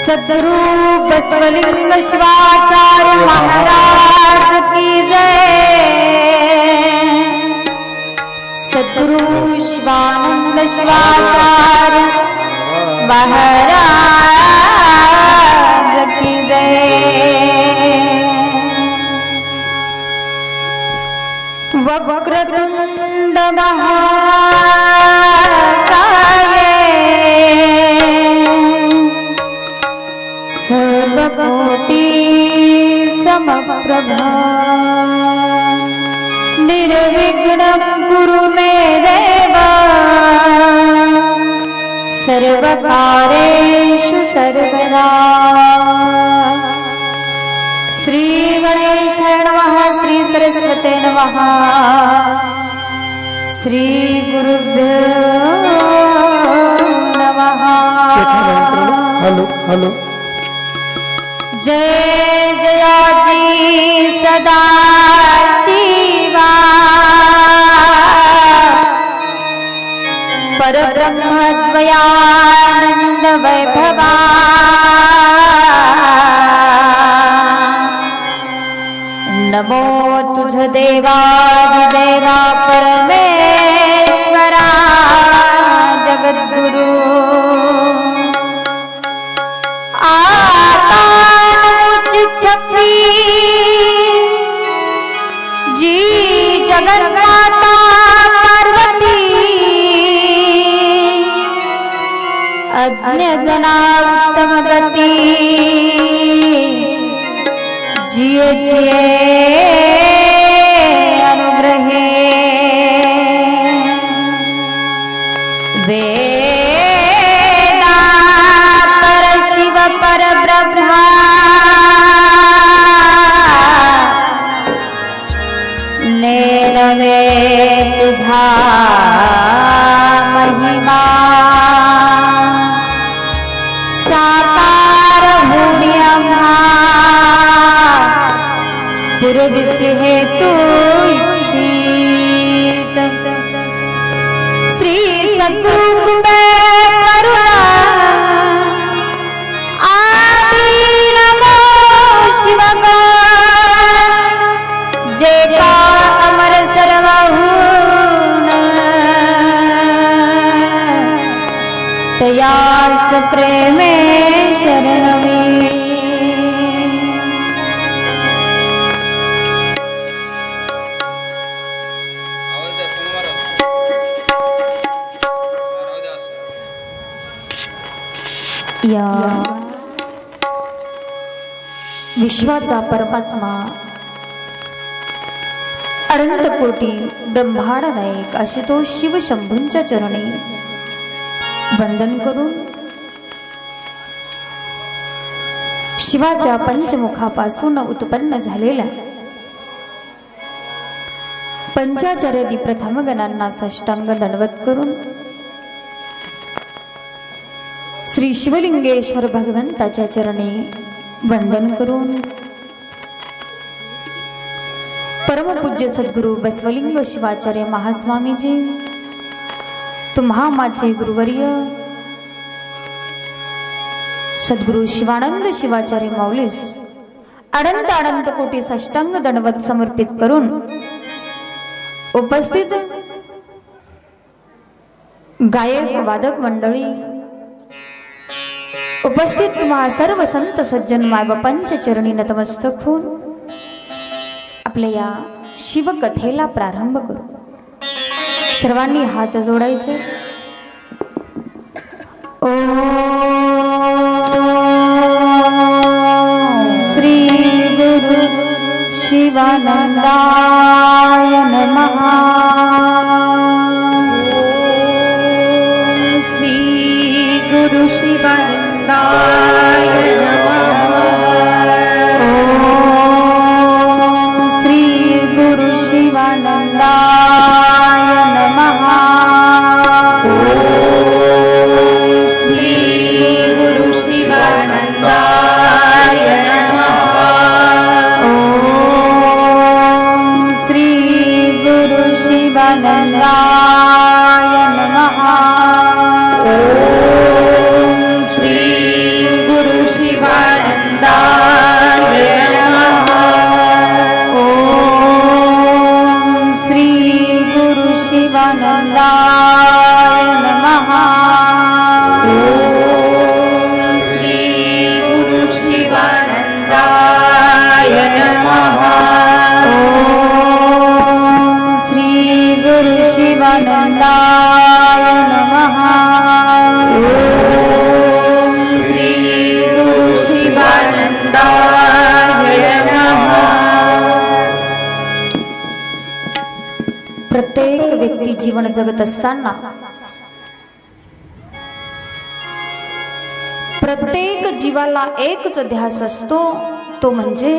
सद्गुरु बसवलिंग शिवाचार्य महाराज की जय। सद्गुरु शिवानंद शिवाचार्य महाराज की जय। वक्रतुंड सर्वकोटि समप्रभा निर्विघ्नं कुरु मे देव सर्वकार्येषु सर्वदा। श्री गणेशाय नमः, श्री सरस्वते नमः, श्री गुरुभ्यो नमः। Hello hello. जय जयाजी सदा शिवा परब्रह्मद्वयानंद वैभवा। नमो तुझ देवादिदेवा परमेश्वरा जगद्गुरु। जी जगन्माता पार्वती अज्ञ जना उत्तम गति जिये जिये अनुग्रहे। वेदा पर शिव पर ब्रह्मा नवे तुझा महिमा साकार होण्या पुरविसे हेतु इच्छित। श्री सद्गुरु करुणा आदि नमो शिवका जय का अमर सर्वहून तयास प्रेमे शरणमी। या विश्वाचा परमात्मा अनंत कोटी ब्रह्मांड नायक आशुतोष शिव शंभूंच्या चरणी वंदन करून शिवाच्या पंचमुखापासून उत्पन्न झालेल्या पंचाचार्यादी प्रथम गणांना साष्टांग दंडवत करून श्री शिवलिंगेश्वर भगवंताच्या चरणी वंदन करून परमपूज्य सद्गुरु बसवलिंग शिवाचार्य महास्वामीजी तुम्हा माझे गुरुवर्य सद्गुरु शिवानंद शिवाचार्य मौलीस अनंत अनंत कोटी साष्टांग दंडवत समर्पित करून उपस्थित गायक वादक मंडळी, उपस्थित तुम्हा सर्व संत सज्जन मायबापांच्या चरणी नतमस्तक होऊन आपल्या या शिवकथेला प्रारंभ करू। सर्वांनी हात जोडायचे। ओम श्री गुरु शिवानंदाय नमः। ओम श्री गुरु शिवानंदाय नमः। ओम श्री गुरु शिवानंदाय नमः। ओम श्री गुरु शिवानंदाय नमः। ओम श्री म्हणत असताना प्रत्येक जीवाला एकच ध्यास असतो, तो म्हणजे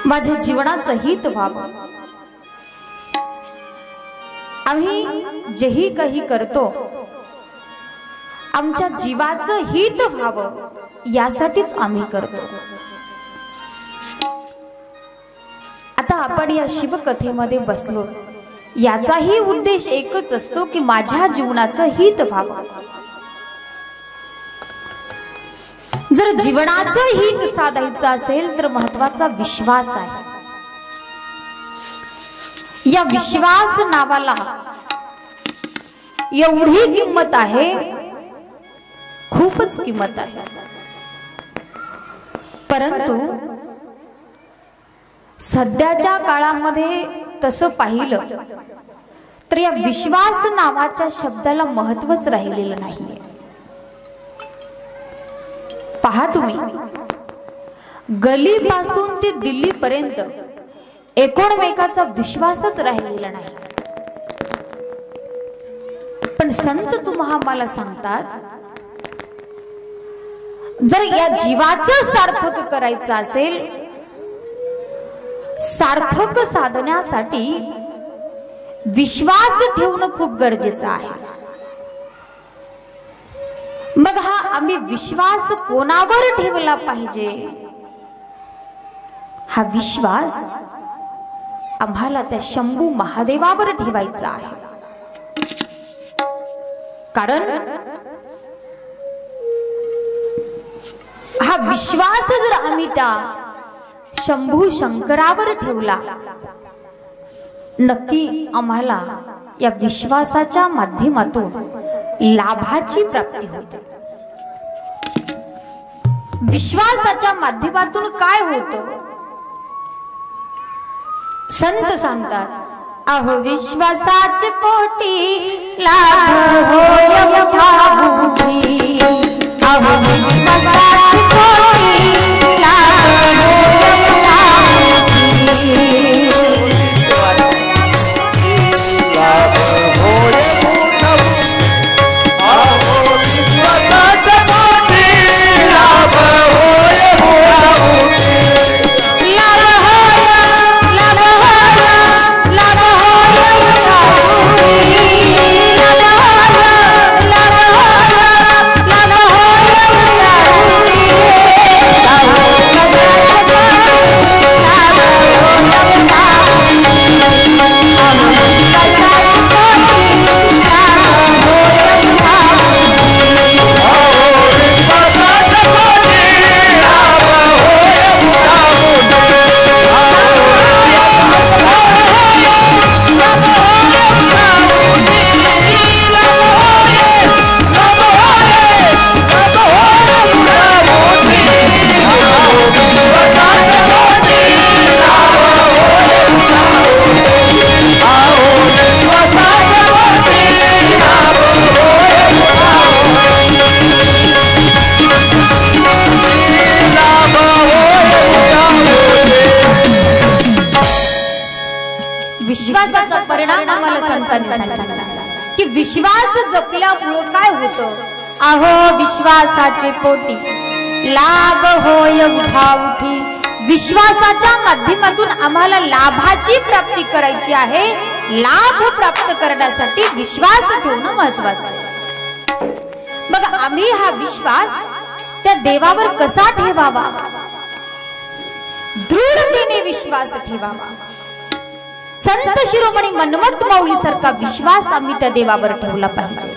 माझ्या जीवनाचं हित व्हावं. आम्ही जेही काही करतो आमच्या जीवाचं हित व्हावं यासाठीच आम्ही करतो. आता आपण या शिवकथेमध्ये बसलो, याचाही उद्देश एकच असतो की माझ्या जीवनाचं हित व्हावं. जर जीवनाचं हित साधायचं असेल तर महत्वाचा विश्वास आहे. या विश्वास नावाला एवढी किंमत आहे, खूपच किंमत आहे. परंतु सध्याच्या काळामध्ये तसं पाहिलं तर या विश्वास नावाच्या शब्दाला महत्वच राहिलेलं नाहीये. पहा तुम्ही, गलीपासून ते दिल्लीपर्यंत एकमेकाचा विश्वासच राहिलेला नाही. पण संत तुम्हाला सांगतात, जर या जीवाचं सार्थक करायचं असेल, सार्थक साधण्यासाठी विश्वास ठेवणं खूप गरजेचं आहे. मग हा आम्ही विश्वास कोणावर ठेवला पाहिजे? हा विश्वास आम्हाला त्या शंभू महादेवावर ठेवायचा आहे. कारण हा विश्वास जर आम्ही त्या शंभू शंकरावर ठेवला, नक्की आम्हाला या विश्वासाच्या माध्यमातून लाभाची प्राप्ती होते. विश्वासाच्या माध्यमातून काय होतं? संत सांगतात, अहो विश्वासाचे पोटी लाभ होय मोठामोठी. अहो विश्वासाचे पोटी लाभ विश्वासाचा परिणाम आम्हाला संतांनी सांगितला की विश्वास जपल्यामुळे काय होतं? अहो विश्वासाचे पोटी लाभ होय उठाउठी. विश्वासाच्या माध्यमातून आम्हाला लाभाची प्राप्ती करायची आहे. लाभ प्राप्त करण्यासाठी विश्वास ठेवणं महत्वाचं आहे. मग आम्ही हा विश्वास त्या देवावर कसा ठेवावा? दृढतेने विश्वास ठेवावा. संत शिरोमणी मन्मथ माऊली सारखा विश्वास आम्ही त्या देवावर ठेवला पाहिजे.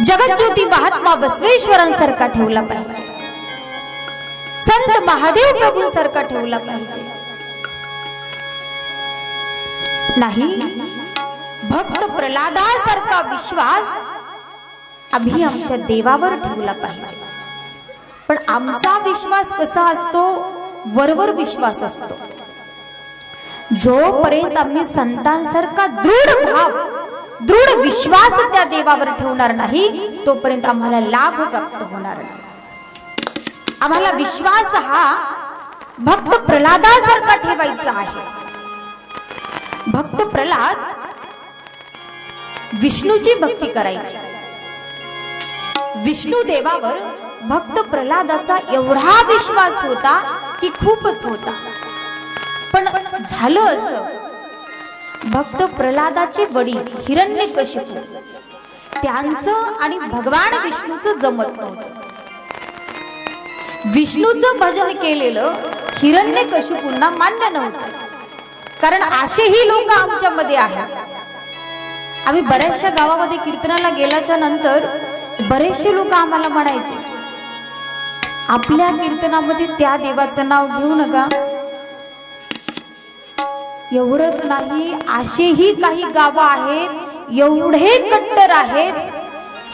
जगज्योती महात्मा बसवेश्वरांसारखा ठेवला पाहिजे. संत महादेव प्रभूंसारखा ठेवला पाहिजे. नाही, भक्त प्रल्हादासारखा विश्वास आम्ही आमच्या देवावर ठेवला पाहिजे. पण आमचा विश्वास कसा असतो? वरवर विश्वास असतो. जोपर्यंत आम्ही संतांसारखा दृढ भाव, दृढ विश्वास त्या देवावर ठेवणार नाही, तोपर्यंत आम्हाला लाभ प्राप्त होणार नाही. आम्हाला विश्वास हा भक्त प्रल्हादासारखा ठेवायचा आहे. भक्त प्रल्हाद विष्णूची भक्ती करायची. विष्णू देवावर भक्त प्रल्हादाचा एवढा विश्वास होता की खूपच होता. पण झालं असं, भक्त प्रल्हादाचे वडील हिरण्यकशिपू त्यांचं आणि भगवान विष्णूचं जमत नव्हतं. विष्णूचं भजन केलेलं हिरण्यकशिपूंना मान्य नव्हतं. कारण असेही लोक आमच्यामध्ये आहेत. आम्ही बऱ्याचशा गावामध्ये कीर्तनाला गेल्याच्या नंतर बरेचसे लोक आम्हाला म्हणायचे, आपल्या कीर्तनामध्ये त्या देवाचं नाव घेऊ नका. एवढंच नाही, असेही काही गावं आहेत एवढे कट्टर आहेत,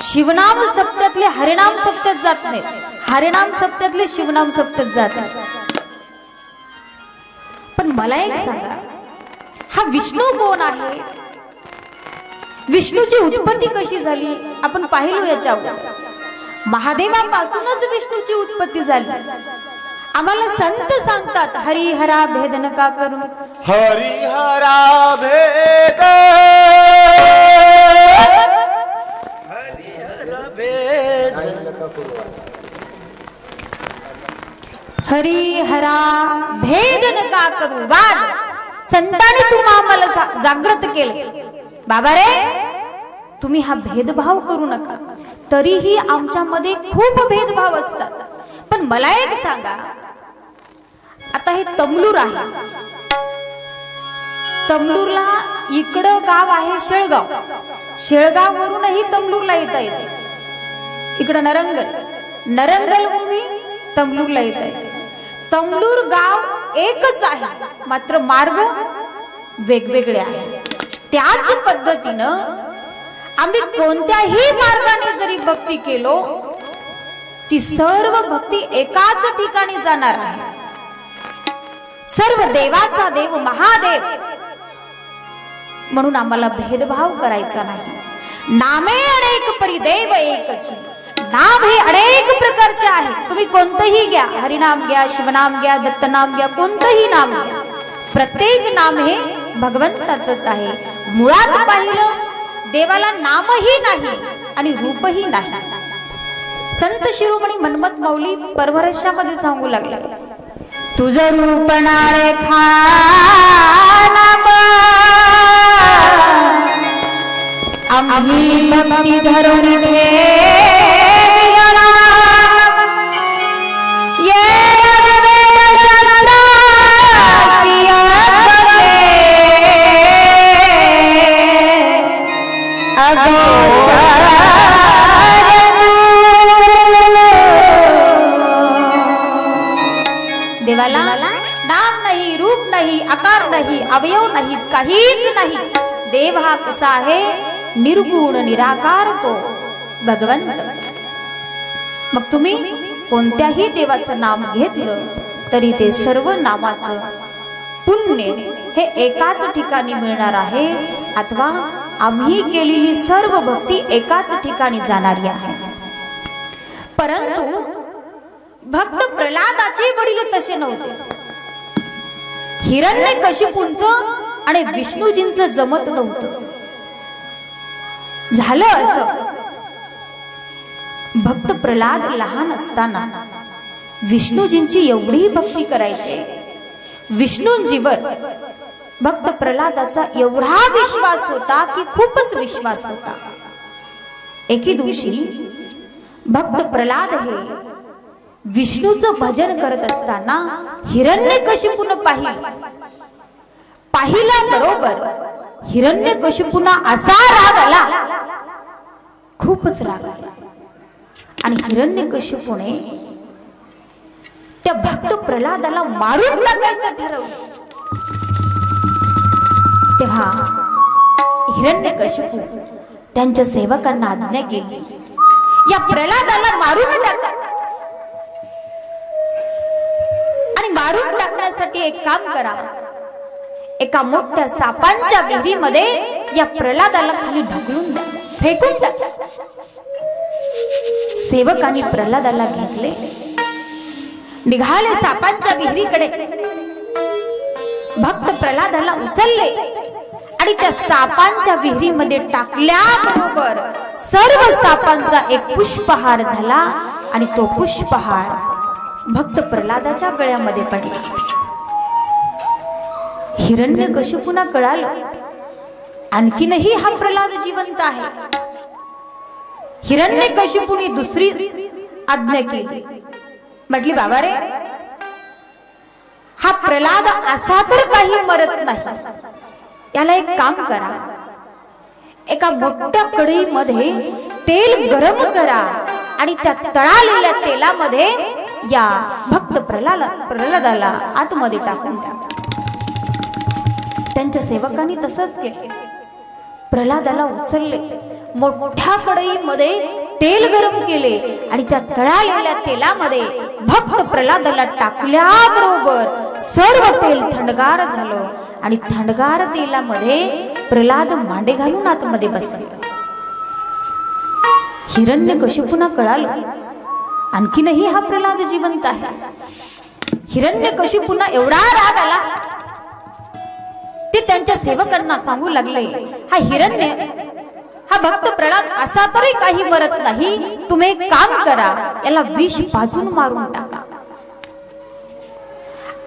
शिवनाम सप्त्यातले हरिनाम सप्त्यात जात नाहीत, हरिनाम सप्त्यातले शिवनाम सप्त्यात जातात. पण मला एक सांगा, हा विष्णू कोण आहे? विष्णूची उत्पत्ती कशी झाली आपण पाहिलो. याच्या महादेवापासूनच विष्णूची उत्पत्ती झाली. आम्हाला संत सांगतात, हरिहरा भेद नका करू, हरिहरा भेद, हरिहरा भेद, हरिहरा भेद नका करू. वाद संतांनी तुम्हा आम्हाला जागृत केले, बाबा रे तुम्ही हा भेदभाव करू नका. तरीही आमच्यामध्ये खूप भेदभाव असतात. पण मला एक सांगा, आता हे तमलूर आहे, तमलूरला इकडं गाव आहे शेळगाव, शेळगाव वरूनही तमलूरला येता येते. इकडं नरंगल, नरंगल वरून तमलूरला येता येते. तमलूर गाव एकच आहे, मात्र मार्ग वेगवेगळे आहेत. त्याच पद्धतीनं आम्ही कोणत्याही मार्गाने जरी भक्ती केलो, ती सर्व भक्ती एकाच ठिकाणी जाणार आहे. सर्व देवाचा देव महादेव, म्हणून आम्हाला भेदभाव करायचा नाही. नामे अनेक परिदेव एकची, नाम हे अनेक प्रकारचे आहे. तुम्ही कोणतंही घ्या, हरिनाम घ्या, शिवनाम घ्या, दत्तनाम घ्या, कोणतंही नाम घ्या, प्रत्येक नाम हे भगवंताचंच आहे. मुळात पाहिलं, देवाला नामही नाही आणि रूपही नाही. संत शिरोमणी मनमत मौली परवरशामध्ये सांगू लागला, तुझं रूप नाळे खानाम, आम्ही भक्ती धरून देवाला नाम नाही, रूप नाही, आकार नाही, अवयव नाही, काहीच नाही. देव हा कसा आहे? निर्गुण निराकार तो भगवंत. मग तुम्ही कोणत्याही देवाचं नाम घेतलं तरी ते सर्व नामाचं पुण्य हे एकाच ठिकाणी मिळणार आहे, अथवा आम्ही केलेली सर्व भक्ती एकाच ठिकाणी जाणारी आहे. परंतु भक्त प्रल्हादाचे वडील तसे नव्हते. हिरण्यकशिपूंचं आणि विष्णूजींचं जमत नव्हतं. झालं असं, भक्त प्रल्हाद लहान असताना विष्णूजींची एवढी भक्ती करायचे, विष्णूंजीवर भक्त प्रल्हादाचा एवढा विश्वास होता की खूपच विश्वास होता. एके दिवशी भक्त प्रल्हाद हे विष्णूचं भजन करत असताना हिरण्यकशिपून पाहिल्याबरोबर हिरण्यकशिपूंना असा राग आला, खूपच राग आला. आणि हिरण्यकशिपूने त्या भक्त प्रल्हादाला मारून टाकायचं ठरवलं. तेव्हा हिरण्यकशिपू त्यांच्या सेवकांना आज्ञा केली, या प्रल्हादाला मारून टाका. आणि मारून टाकण्यासाठी एक काम करा, एका मोठ्या सापांच्या विहिरीमध्ये या प्रल्हादाला खाली ढकलून द्या, फेकून टाका. सेवकांनी प्रल्हादाला घेतले, निघाले सापांच्या विहिरीकडे. भक्त प्रल्हादाला उचलले आणि आणि त्या सापांच्या विहिरीमध्ये टाकल्याबरोबर सर्व सापांचा एक पुष्पहार झाला आणि तो पुष्पहार भक्त प्रल्हादाच्या गळ्यामध्ये पडला. हिरण्यकशिपूला कळालं आणखीनही हा प्रल्हाद जिवंत आहे. हिरण्यकशिपूने दुसरी आज्ञा केली. म्हटली बाबा रे, हा प्रल्हाद असा तर काही मरत नाही. याला एक काम करा, एका मोठ्या कढईमध्ये तेल गरम करा आणि त्या तळालेल्या तेलामध्ये या भक्त प्रल्हादाला आतमध्ये टाकून द्या. त्यांच्या सेवकांनी तसंच केले. प्रल्हादाला उचलले, मोठ्या कढईमध्ये तेल गरम केले आणि त्या तळालेल्या तेलामध्ये भक्त प्रल्हादाला टाकल्याबरोबर सर्व तेल थंडगार झालं आणि थंडगार तेलामध्ये प्रल्हाद मांडे घालून आतमध्ये बसले. हिरण्यकशिपूला कळालं आणखीनही हा प्रल्हाद जिवंत आहे. हिरण्यकशिपूला एवढा राग आला, ते त्यांच्या सेवकांना सांगू लागले, हा भक्त प्रल्हाद असा तरी काही मरत नाही. तुम्ही एक काम करा, याला विष पाजून मारून टाका.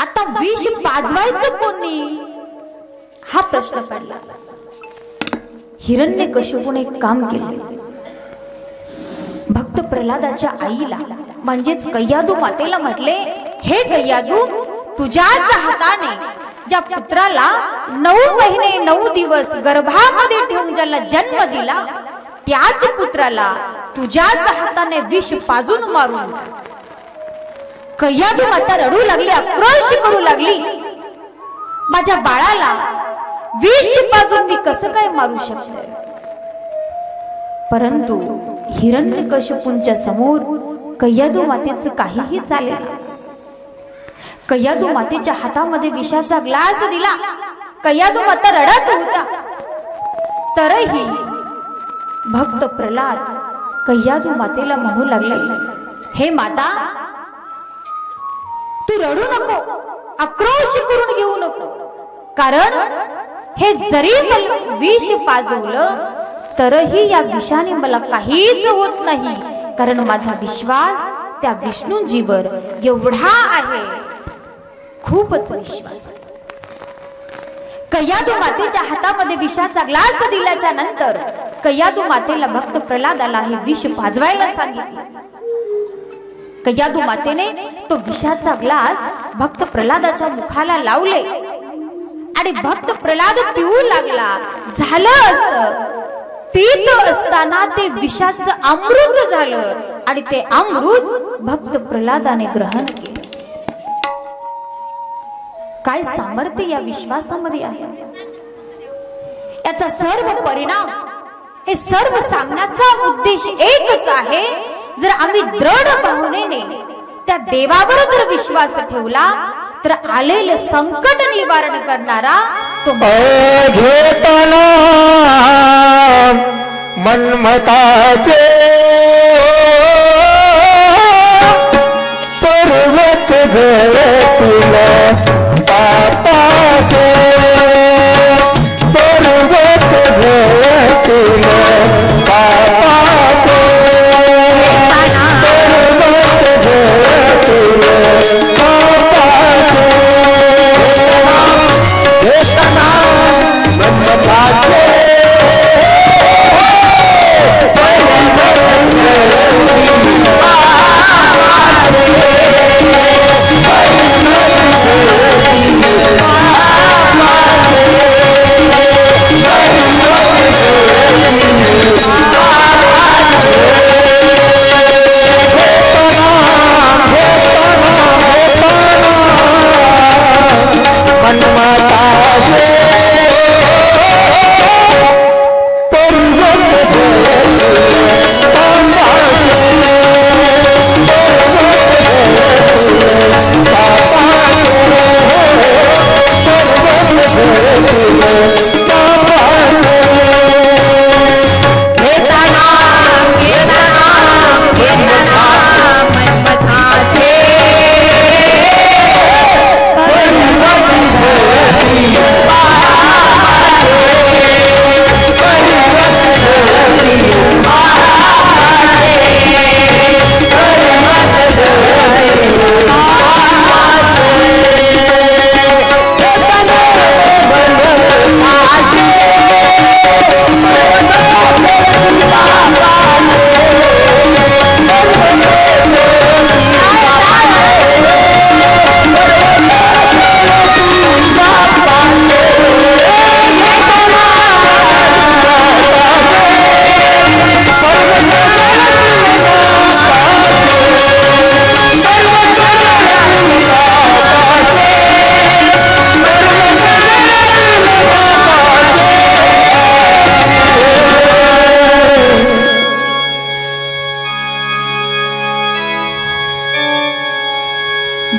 आता विष पाजवायचं कोणी हा प्रश्न पडला. हिरण्यकशिपूने एक काम केले. भक्त प्रल्हादाच्या आईला म्हणजेच कैयादू मातेला म्हटले, हे कैयादू, तुझ्याच हाताने ज्या पुत्राला 9 महिने 9 दिवस गर्भामध्ये ठेवून ज्याला जन्म दिला, त्याच पुत्राला तुझ्याच हाताने विष पाजून मारून. कैयादू माता रडू लागली, आक्रोश करू लागली, माझ्या बाळाला विष पाजून मी कसं काय मारू शकते. परंतु हिरण्यकशिपूंच्या समोर कैयादू मातेचं काहीही चालेल. कैयादू मातेच्या हातामध्ये विषाचा ग्लास दिला. कैयादू माता रडत होता, तरीही भक्त प्रल्हाद कैयादू मातेला म्हणू लागले, हे माता, तू रडू नको, आक्रोश करून घेऊ नको, कारण हे जरी मला विष पाजवलं तरही या विषाने मला काहीच होत नाही, कारण माझा विश्वास त्या विष्णूजीवर एवढा आहे, खूपच विश्वास. कैयादू मातेच्या हातामध्ये विषाचा ग्लास दिल्याच्या नंतर कैयादू मातेला भक्त प्रल्हादाला हे विष पाजवायला सांगितले. कैयादू मातेने तो विषाचा ग्लास भक्त प्रल्हादाच्या मुखाला लावले आणि भक्त प्रल्हाद पिऊ लागला. झालं असतं, पीत असताना ते विषाचं अमृत झालं आणि ते अमृत भक्त प्रल्हादाने ग्रहण केले. काय सामर्थ्य या विश्वासामध्ये आहे. याचा सर्व परिणाम, हे सर्व सांगण्याचा उद्देश एकच आहे. जर आम्ही दृढ भावनेने त्या देवावर जर विश्वास ठेवला तर आलेले संकट निवारण करणारा तो घेताना मनमताचे पर्वत घडतील पापाचे, पर्वत घडतील पापाचे, पर्वत घडतील पापाचे, घेताना मनमताचे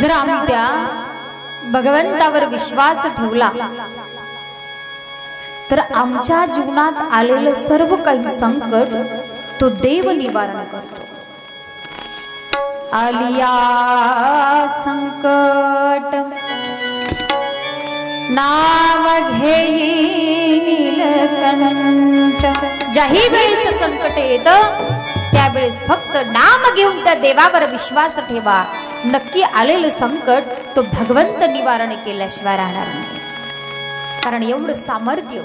जर आम्ही त्या भगवंतावर विश्वास ठेवला तर आमच्या जीवनात आलेलं सर्व काही संकट तो देव निवारण करतो. आलिया संकट नाव घेई नीलकंठ. ज्याही वेळेस संकट येतं त्यावेळेस फक्त नाम घेऊन त्या देवावर विश्वास ठेवा. नक्की आलेलं संकट तो भगवंत निवारण केल्याशिवाय राहणार नाही. कारण एवढं सामर्थ्य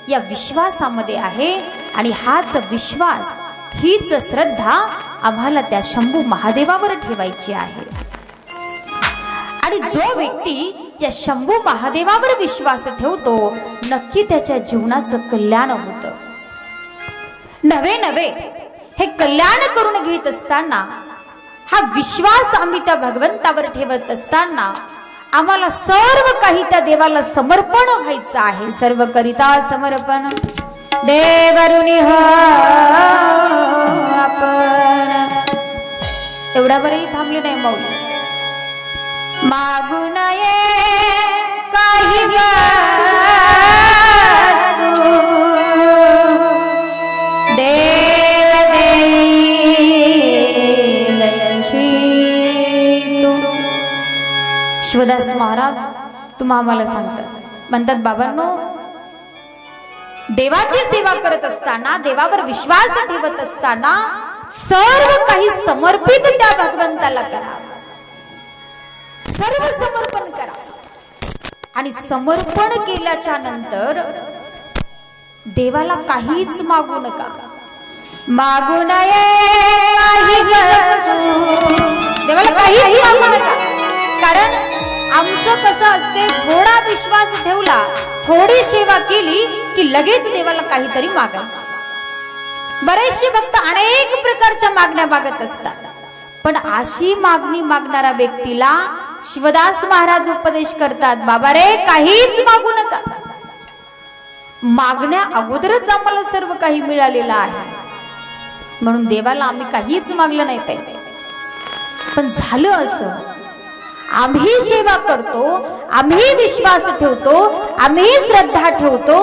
या विश्वासामध्ये आहे आणि हाच विश्वास हीच श्रद्धा आम्हाला त्या शंभू महादेवावर ठेवायची आहे. आणि जो व्यक्ती या शंभू महादेवावर विश्वास ठेवतो नक्की त्याच्या जीवनाचं कल्याण होतं. नवे नवे हे कल्याण करून घेत असताना हा विश्वास आम्ही त्या भगवंतावर ठेवत असताना आम्हाला सर्व काही त्या देवाला समर्पण व्हायचं आहे. सर्व करिता समर्पण देवरुणी आपण. एवढ्यावरही थांबले नाही मौली. मागू नये काही वस्तू देव देईची तू. शिवदास महाराज तुम्हा आम्हाला सांगतात म्हणतात बाबांनो देवाची सेवा करत असताना देवावर विश्वास ठेवत असताना सर्व काही समर्पित त्या भगवंताला करा. सर्व समर्पण करा आणि समर्पण केल्याच्या नंतर देवाला काहीच मागू नका. मागू नये काही वस्तू. देवाला काहीच मागू नका. कारण आमचं कसं असते थोडा विश्वास ठेवला थोडी सेवा केली की लगेच देवाला काहीतरी मागायचं. बरेचसे भक्त अनेक प्रकारच्या मागण्या मागत असतात. पण अशी मागणी मागणाऱ्या व्यक्तीला शिवदास महाराज उपदेश करतात बाबा रे काहीच मागू नका. मागण्या अगोदरच आम्हाला सर्व काही मिळालेलं आहे म्हणून देवाला आम्ही काहीच मागलं नाही पाहिजे. पण झालं असं आम्ही सेवा करतो आम्ही विश्वास ठेवतो आम्ही श्रद्धा ठेवतो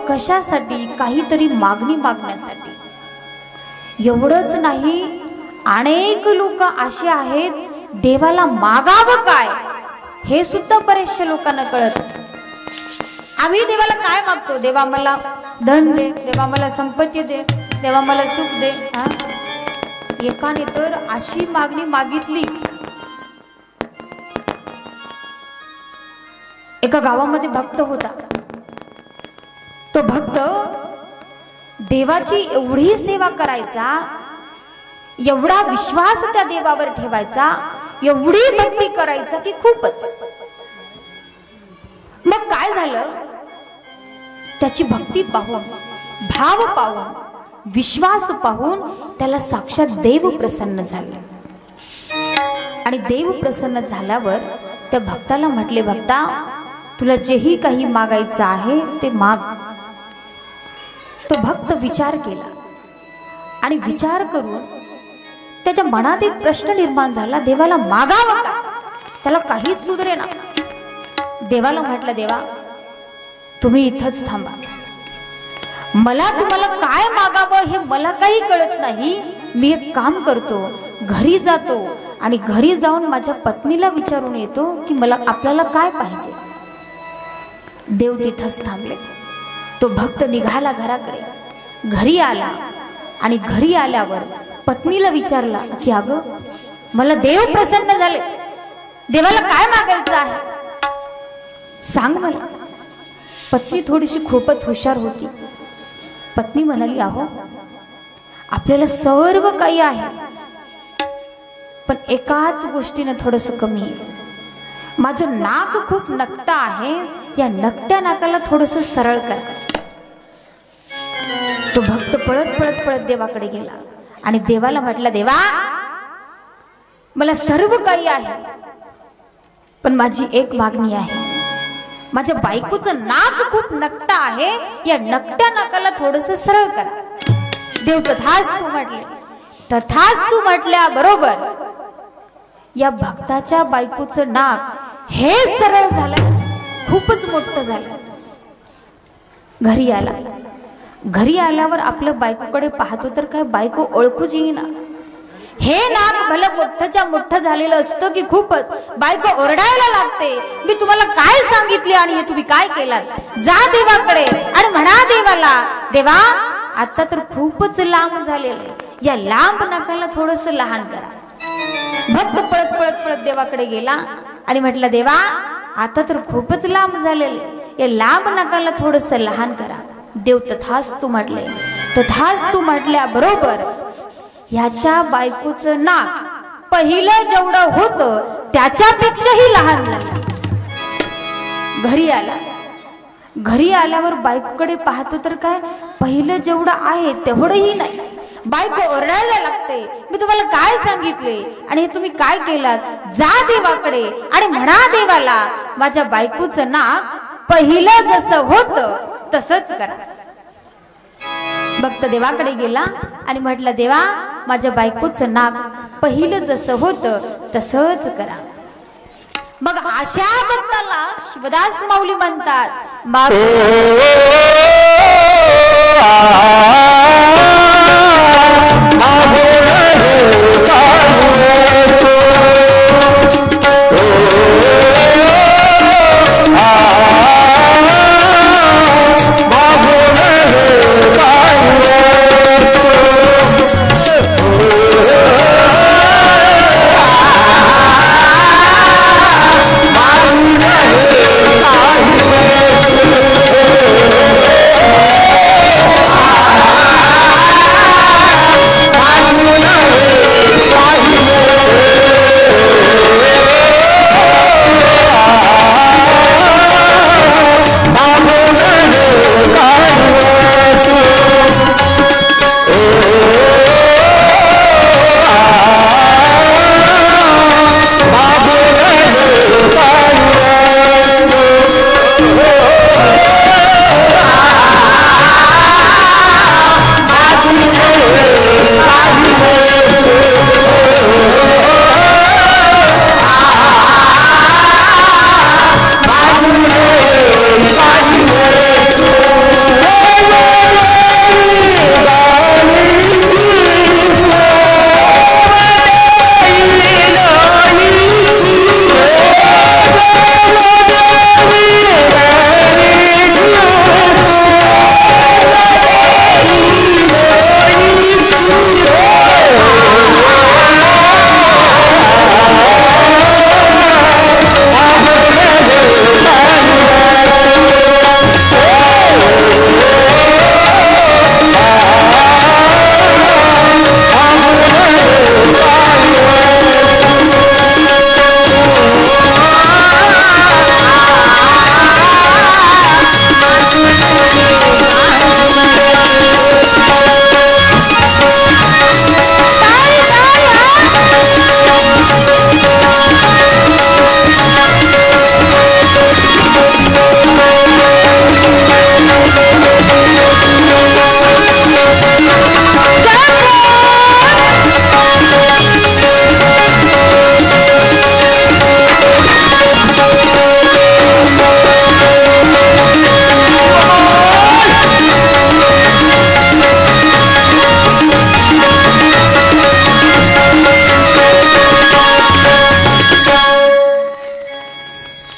कशासाठी काहीतरी मागणी मागण्यासाठी. एवढंच नाही अनेक लोक असे आहेत देवाला मागावं काय हे सुद्धा बरेचशा लोकांना कळत. आम्ही देवाला काय मागतो देवा मला धन दे देवा मला संपत्ती दे देवा मला सुख दे. एकाने तर अशी मागणी मागितली. एका गावामध्ये भक्त होता. तो भक्त देवाची एवढी सेवा करायचा एवढा विश्वास त्या देवावर ठेवायचा एवढी भक्ती करायचा की खूपच. मग काय झालं त्याची भक्ती पाहून भाव पाहून विश्वास पाहून त्याला साक्षात देव प्रसन्न झाले. आणि देव प्रसन्न झाल्यावर त्या भक्ताला म्हटले भक्ता तुला जेही काही मागायचं आहे ते माग. तो भक्त विचार केला आणि विचार करून त्याच्या मनात एक प्रश्न निर्माण झाला देवाला मागावं का. त्याला काहीच सुधरेना. देवाला म्हटलं देवा तुम्ही इथंच थांबा. मला तुम्हाला काय मागावं हे मला काही कळत नाही. मी एक काम करतो घरी जातो आणि घरी जाऊन माझ्या पत्नीला विचारून येतो की मला आपल्याला काय पाहिजे. देव तिथंच थांबले. तो भक्त निघाला घराकडे. घरी आला आणि घरी आल्यावर पत्नीला विचारला की अगं मला देव प्रसन्न झाले देवाला काय मागायचं आहे सांग मला. पत्नी थोडीशी खूपच हुशार होती. पत्नी म्हणाली अहो आपल्याला सर्व काही आहे पण एकाच गोष्टीने थोडस कमी आहे. माझं नाक खूप नकटा आहे या नकट्या नाकाला थोडस सरळ करा. तो भक्त पळत पळत पळत देवाकडे गेला आणि देवाला म्हटला देवा मला सर्व काही आहे पण माझी एक मागणी आहे. माझ्या बायकोचं नाक खूप नकटा आहे या नकट्या नाकाला थोडस सरळ करा. देव तथास्तु म्हटले. तथास्तु म्हटल्या बरोबर या भक्ताच्या बायकोचं नाक हे सरळ झालं, खूपच मोठं झालं. घरी आल्यावर आपल्या बायकोकडे पाहतो तर काय बायको ओळखूच येईना. हे नाक भलं मोठ्याच्या मोठं झालेलं असतं की खूपच. बायको ओरडायला लागते, मी तुम्हाला काय सांगितले आणि हे तुम्ही काय केलात. जा देवाकडे आणि म्हणा देवाला, देवा आता तर खूपच लांब झालेलं, या लांब नाकाला थोडस लहान करा. भक्त पळत पळत पळत देवाकडे गेला आणि म्हटलं, देवा आता तर खूपच लांब झालेले, या लांब नाकाला थोडस लहान करा. देव तथास्तु म्हटले. तथास्तु म्हटल्याबरोबर ह्याच्या बायकोचं नाक पहिलं जेवढं होतं त्याच्यापेक्षाही लहान झालं. घरी आल्यावर बायकोकडे पाहतो तर काय पहिलं जेवढं आहे तेवढंही नाही. बायको ओरडायला लागते, मी तुम्हाला काय सांगितले आणि हे तुम्ही काय केलात. जा देवाकडे आणि म्हणा देवाला, माझ्या बायकोचं नाक पहिलं जसं होतं तसंच करा. भक्त देवाकडे गेला आणि म्हटलं, देवा माझ्या बायकोचं नाक पहिलं जसं होतं तसंच करा. मग अशा भक्ताला शिवदास माऊली म्हणतात,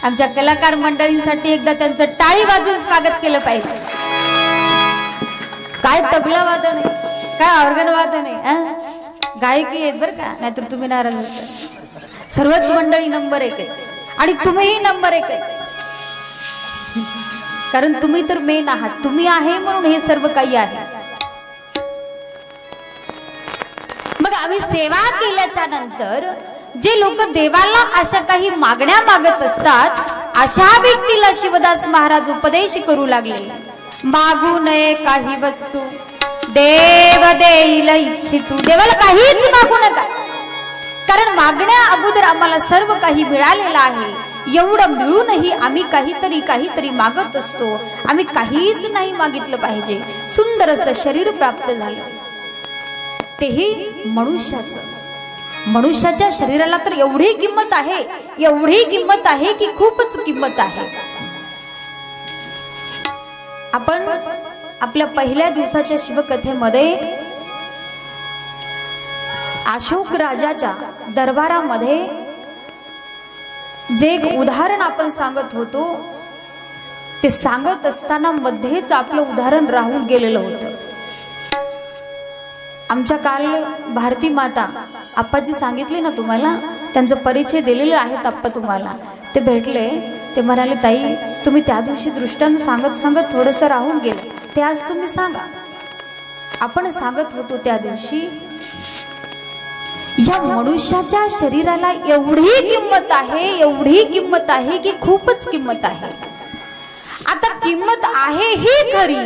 आमच्या कलाकार मंडळींसाठी एकदा त्यांचं टाळी वाजवून स्वागत केलं पाहिजे. काय तबला वादन आहे, काय ऑर्गन वादन आहे, गायकी आहेत बरं का, नाहीतर तुम्ही नाराज असाल. सर्वच मंडळी नंबर 1 आहेत आणि तुम्हीही नंबर 1 आहेत, कारण तुम्ही तर मेन आहात. तुम्ही आहे म्हणून हे सर्व काही आहे. मग आम्ही सेवा केल्याच्या नंतर जे लोक देवाला अशा काही मागण्या मागत असतात, अशा व्यक्तीला शिवदास महाराज उपदेश करू लागले. मागू नये काही वस्तू, देव देईल इच्छितू. देवाला काहीच मागू नका, कारण मागण्या अगोदर आम्हाला सर्व काही मिळालेलं आहे. एवढं मिळूनही आम्ही काहीतरी मागत असतो. आम्ही काहीच नाही मागितलं पाहिजे. सुंदर असं शरीर प्राप्त झालं, तेही मनुष्याचं. मनुष्याच्या शरीराला तर एवढी किंमत आहे, एवढी किंमत आहे की खूपच किंमत आहे. आपण आपल्या पहिल्या दिवसाच्या शिवकथेमध्ये अशोक राजाच्या दरबारामध्ये जे एक उदाहरण आपण सांगत होतो, ते सांगत असताना मध्येच आपलं उदाहरण राहून गेलेलं होतं. आमच्या काल भारती माता आप्पाजी सांगितले ना तुम्हाला, त्यांचा परिचय दिलेला आहेत आप्पा तुम्हाला. ते भेटले, ते म्हणाले ताई तुम्ही त्या दिवशी दृष्टांत सांगत सांगत थोडंसं राहून गेले, ते आज तुम्ही सांगा. आपण सांगत होतो त्या दिवशी या मनुष्याच्या शरीराला एवढी किंमत आहे, एवढी किंमत आहे की खूपच किंमत आहे. आता किंमत आहे ही खरी,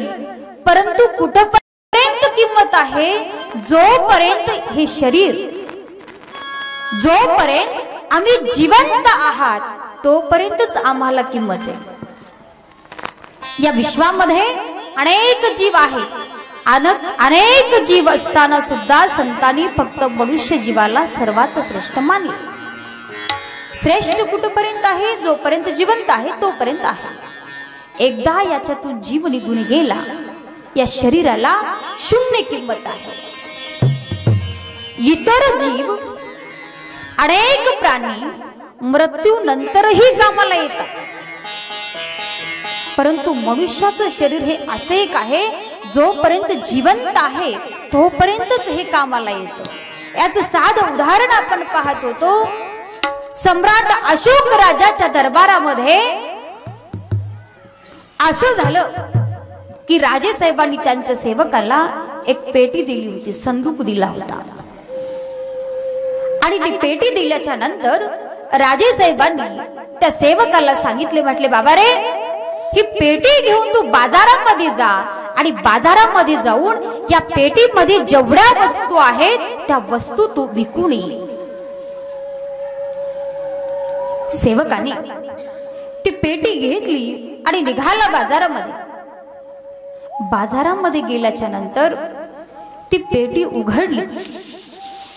परंतु कुठपर्यंत किंमत आहे, जोपर्यंत हे शरीर, जोपर्यंत आम्ही जिवंत आहात तोपर्यंतच आम्हाला किंमत आहे. या विश्वामध्ये अनेक जीव आहेत, अनेक जीव असताना सुद्धा संतांनी फक्त मनुष्य जीवाला सर्वात श्रेष्ठ मानले. श्रेष्ठ कुठपर्यंत आहे, जोपर्यंत जिवंत आहे तोपर्यंत आहे. एकदा याच्यातून जीव निघून गेला, या शरीराला शून्य किंमत आहे. इतर जीव, अनेक प्राणी मृत्यू नंतरही कामाला येतात, परंतु मनुष्याचं शरीर हे असे एक आहे, जोपर्यंत जिवंत आहे तोपर्यंतच हे कामाला येतं. याचं साधं उदाहरण आपण पाहत होतो. सम्राट अशोक राजाच्या दरबारामध्ये असं झालं की राजेसाहेबांनी त्यांच्या सेवकाला एक पेटी दिली होती, संदूक दिला होता. आणि ती पेटी दिल्याच्या नंतर राजेसाहेबांनी त्या सेवकाला सांगितले, म्हटले बाबा रे, ही पेटी घेऊन तू बाजारामध्ये जा आणि बाजारामध्ये जाऊन या पेटीमध्ये जेवढ्या वस्तू आहेत त्या वस्तू तू विकून ये. सेवकाने ती पेटी घेतली आणि निघाला बाजारामध्ये. बाजारामध्ये गेल्याच्या नंतर ती पेटी उघडली.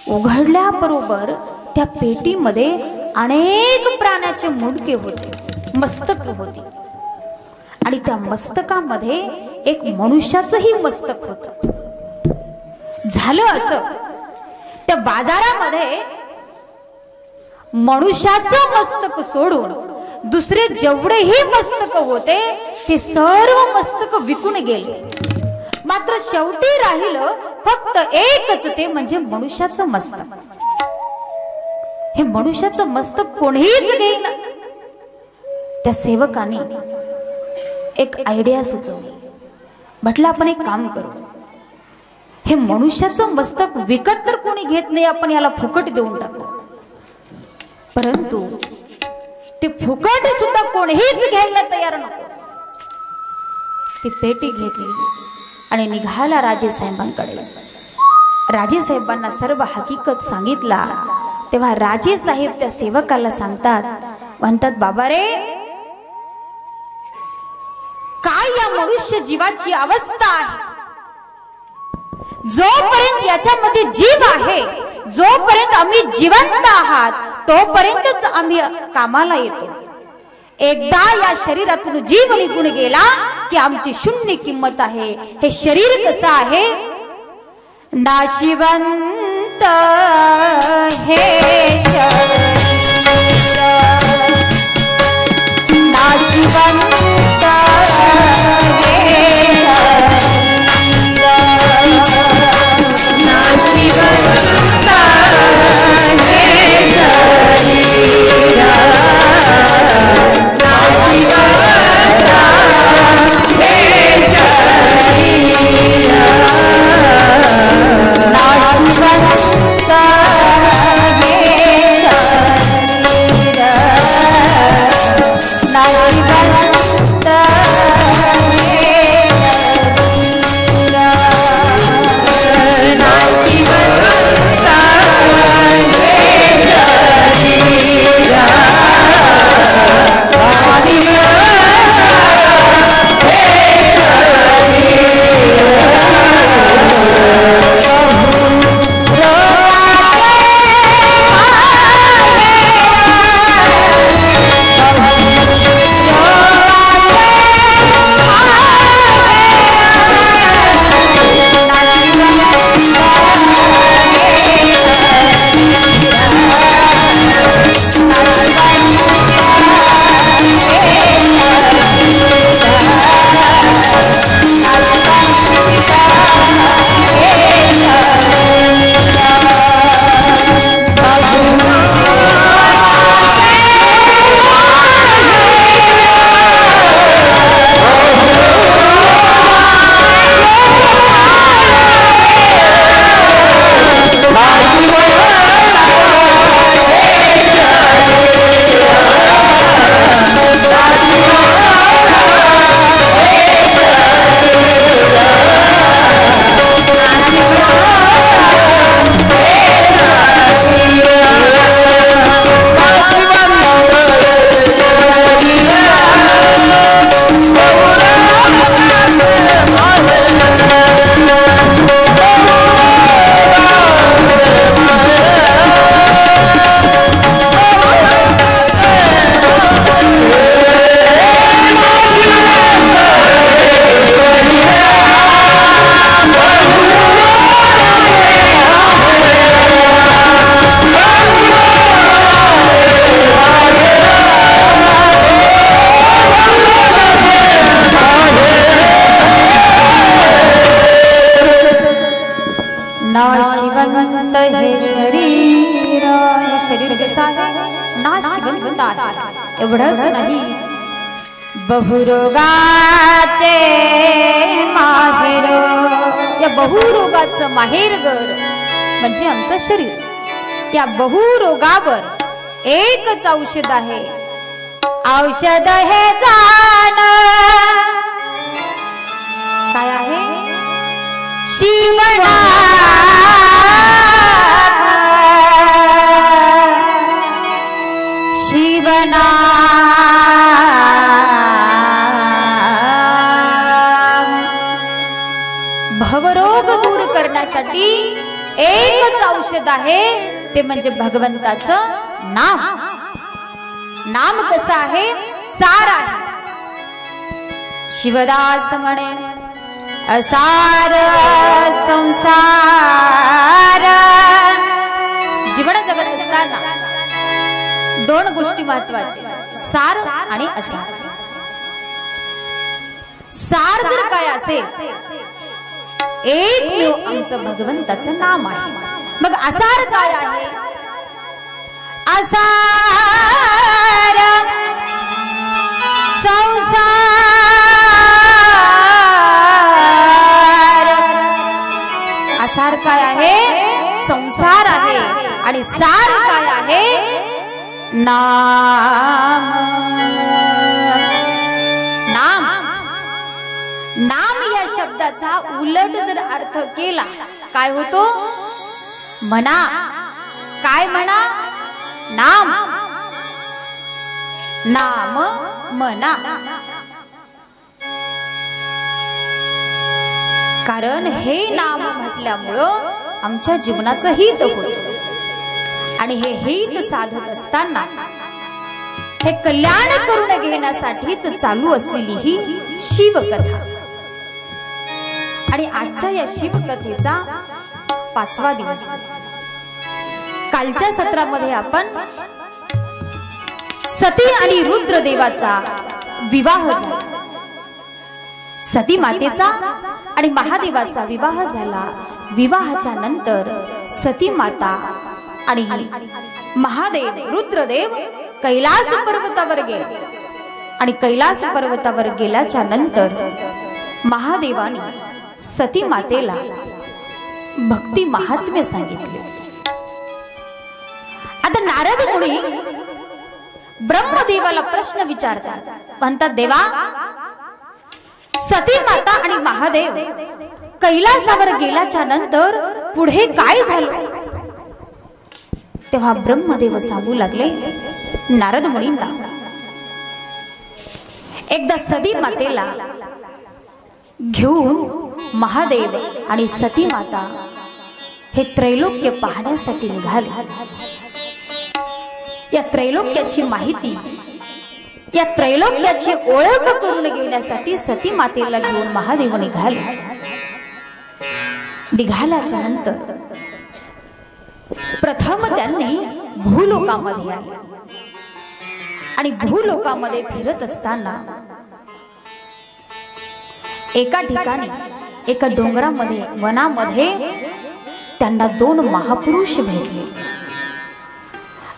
उघडल्याबरोबर त्या पेटीमध्ये अनेक प्राण्याचे मुंडके होते, मस्तक होती. आणि त्या मस्तकामध्ये एक मनुष्याचंही मस्तक होतं. झालं असं, त्या बाजारामध्ये मनुष्याचं मस्तक सोडून दुसरे जेवढेही मस्तक होते ते सर्व मस्तक विकून गेले. मात्र शेवटी राहिलं फक्त एकच, ते म्हणजे मनुष्याचं मस्तक. हे मनुष्याचं मस्तक कोणीच घेईना. त्या सेवकाने एक आयडिया सुचवली. म्हटलं आपण एक काम करू, हे मनुष्याचं मस्तक विकत तर कोणी घेत नाही, आपण याला फुकट देऊन टाकू. परंतु ते फुकट सुद्धा कोणीच घ्यायला तयार नको. ती पेटी घेतली आणि निघाला राजेसाहेबांकडे. राजेसाहेबांना सर्व हकीकत सांगितला. तेव्हा राजेसाहेब त्या सेवकाला सांगतात, म्हणतात बाबा रे, काय या मनुष्य जीवाची अवस्था आहे. जोपर्यंत याच्यामध्ये जीव आहे, जोपर्यंत आम्ही जिवंत आहात तोपर्यंतच आम्ही कामाला येतो. एकदा या शरीरातून जीव निघून गेला की आमची शून्य किंमत आहे. हे शरीर कसं आहे, नाशिवंत हे नाशिवंत कसा आहे ना शिवंत आहे. एवढंच नाही, बहुरोगाचे माहेर. या बहुरोगाचं माहेरघर म्हणजे आमचं शरीर. या बहुरोगावर एकच औषध आहे. औषध हे जाण काय आहे? शिवनाम. शिवनाम. भवरोग दूर करण्यासाठी एकच औषध आहे, ते म्हणजे भगवंताचं नाम. नाम कसं आहे? सार आहे. शिवदास म्हणे असार संसार. जीवन जगत असताना दोन गोष्टी महत्वाच्या, सार आणि असार. सार जर काय असेल, एकमेव आमचं भगवंताचं नाम आहे. मग असार काय आहे? असार संसार. असार काय आहे? संसार आहे. आणि सार काय आहे? नाम. नाम. नाम या शब्दाचा उलट जर अर्थ केला काय होतो? म्हणा. काय म्हणा? नाम. नाम म्हणा. कारण हे नाम म्हटल्यामुळं आमच्या जीवनाचं हित होतं. आणि हे हित साधत असताना हे कल्याण करून घेण्यासाठीच चालू असलेली ही शिवकथा. आणि आजच्या या शिवकथेचा 5वा दिवस. कालच्या सत्रामध्ये आपण सती आणि रुद्रदेवाचा विवाह झाला. सती मातेचा आणि महादेवाचा विवाह झाला. विवाहाच्या नंतर सती माता आणि महादेव रुद्रदेव कैलास पर्वतावर गेले. आणि कैलास पर्वतावर गेल्याच्या नंतर महादेवाने सती मातेला भक्ती महात्म्य सांगितले. आता नारद मुनी ब्रह्मदेवाला प्रश्न विचारतात. म्हणतात, देवा, सती माता आणि महादेव कैलासावर गेल्याच्या नंतर पुढे काय झालं? तेव्हा ब्रह्मदेव सांगू लागले नारद मुनींना, एकदा सती मातेला घेऊन महादेव आणि सती माता हे त्रैलोक्य पाहण्यासाठी निघाले. या त्रैलोक्याची माहिती, या त्रैलोक्याची ओळख करून घेण्यासाठी सती मातेला घेऊन महादेव निघाले. निघाल्याच्या नंतर प्रथम त्यांनी भूलोकामध्ये आले. आणि भूलोकामध्ये फिरत असताना एका ठिकाणी, एका डोंगरामध्ये, वनामध्ये त्यांना 2 महापुरुष भेटले.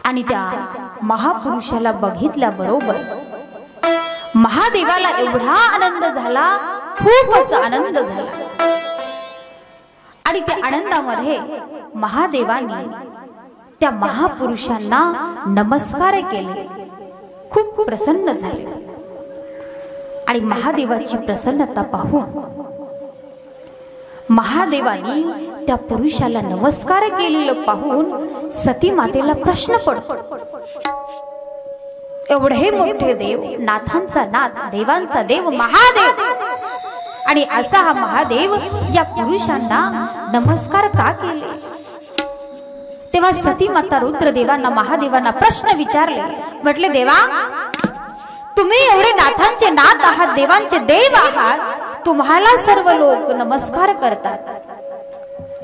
आणि त्या महापुरुषाला बघितल्याबरोबर महादेवाला एवढा आनंद झाला, खूपच आनंद झाला. आणि त्या आनंदामध्ये महादेवाने त्या महापुरुषांना नमस्कार केले. खूप प्रसन्न झाले. आणि महादेवाची प्रसन्नता पाहून महादेवानी त्या पुरुषाला नमस्कार केलेलं पाहून सती मातेला प्रश्न पडतो, एवढे मोठे देव, नाथांचा नाथ, देवांचा देव महादेव, आणि असा हा महादेव या पुरुषांना नमस्कार का केले? तेव्हा सती माता रुद्रदेवांना, महादेवांना प्रश्न विचारले. म्हटले, देवा, तुम्ही एवढे नाथांचे नाथ आहात, देवांचे देव आहात, तुम्हाला सर्व लोक नमस्कार करतात,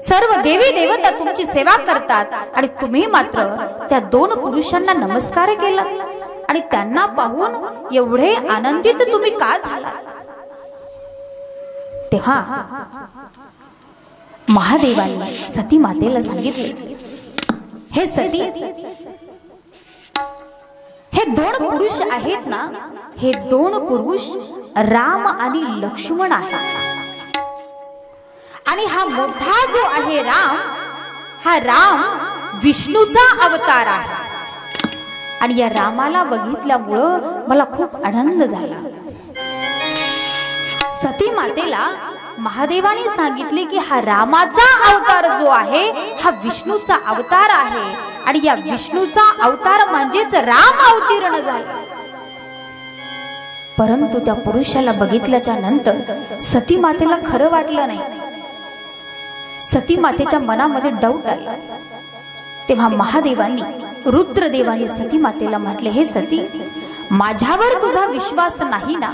सर्व देवी देवता तुमची सेवा करतात, आणि तुम्ही मात्र त्या 2 पुरुषांना नमस्कार केला, आणि त्यांना पाहून एवढे आनंदित तुम्ही का झाला? तेव्हा महादेवांनी सती मातेला सांगितले, हे सती, दोन पुरुष आहेत ना, हे दोन पुरुष राम आणि लक्ष्मण आहेत. आणि हा मोठा जो आहे राम, हा राम विष्णूचा अवतार आहे. आणि या रामाला बघितल्यामुळं मला खूप आनंद झाला. सती मातेला महादेवाने सांगितले की हा रामाचा अवतार जो आहे हा विष्णूचा अवतार आहे. आणि या विष्णूचा अवतार म्हणजेच राम अवतीर्ण झाला. परंतु त्या पुरुषाला बघितल्याच्या नंतर सती मातेला खरं वाटलं नाही. सती मातेच्या मनामध्ये डाऊट आला. तेव्हा महादेवांनी, रुद्रदेवानी सती मातेला म्हटले, हे सती, माझ्यावर तुझा विश्वास नाही ना,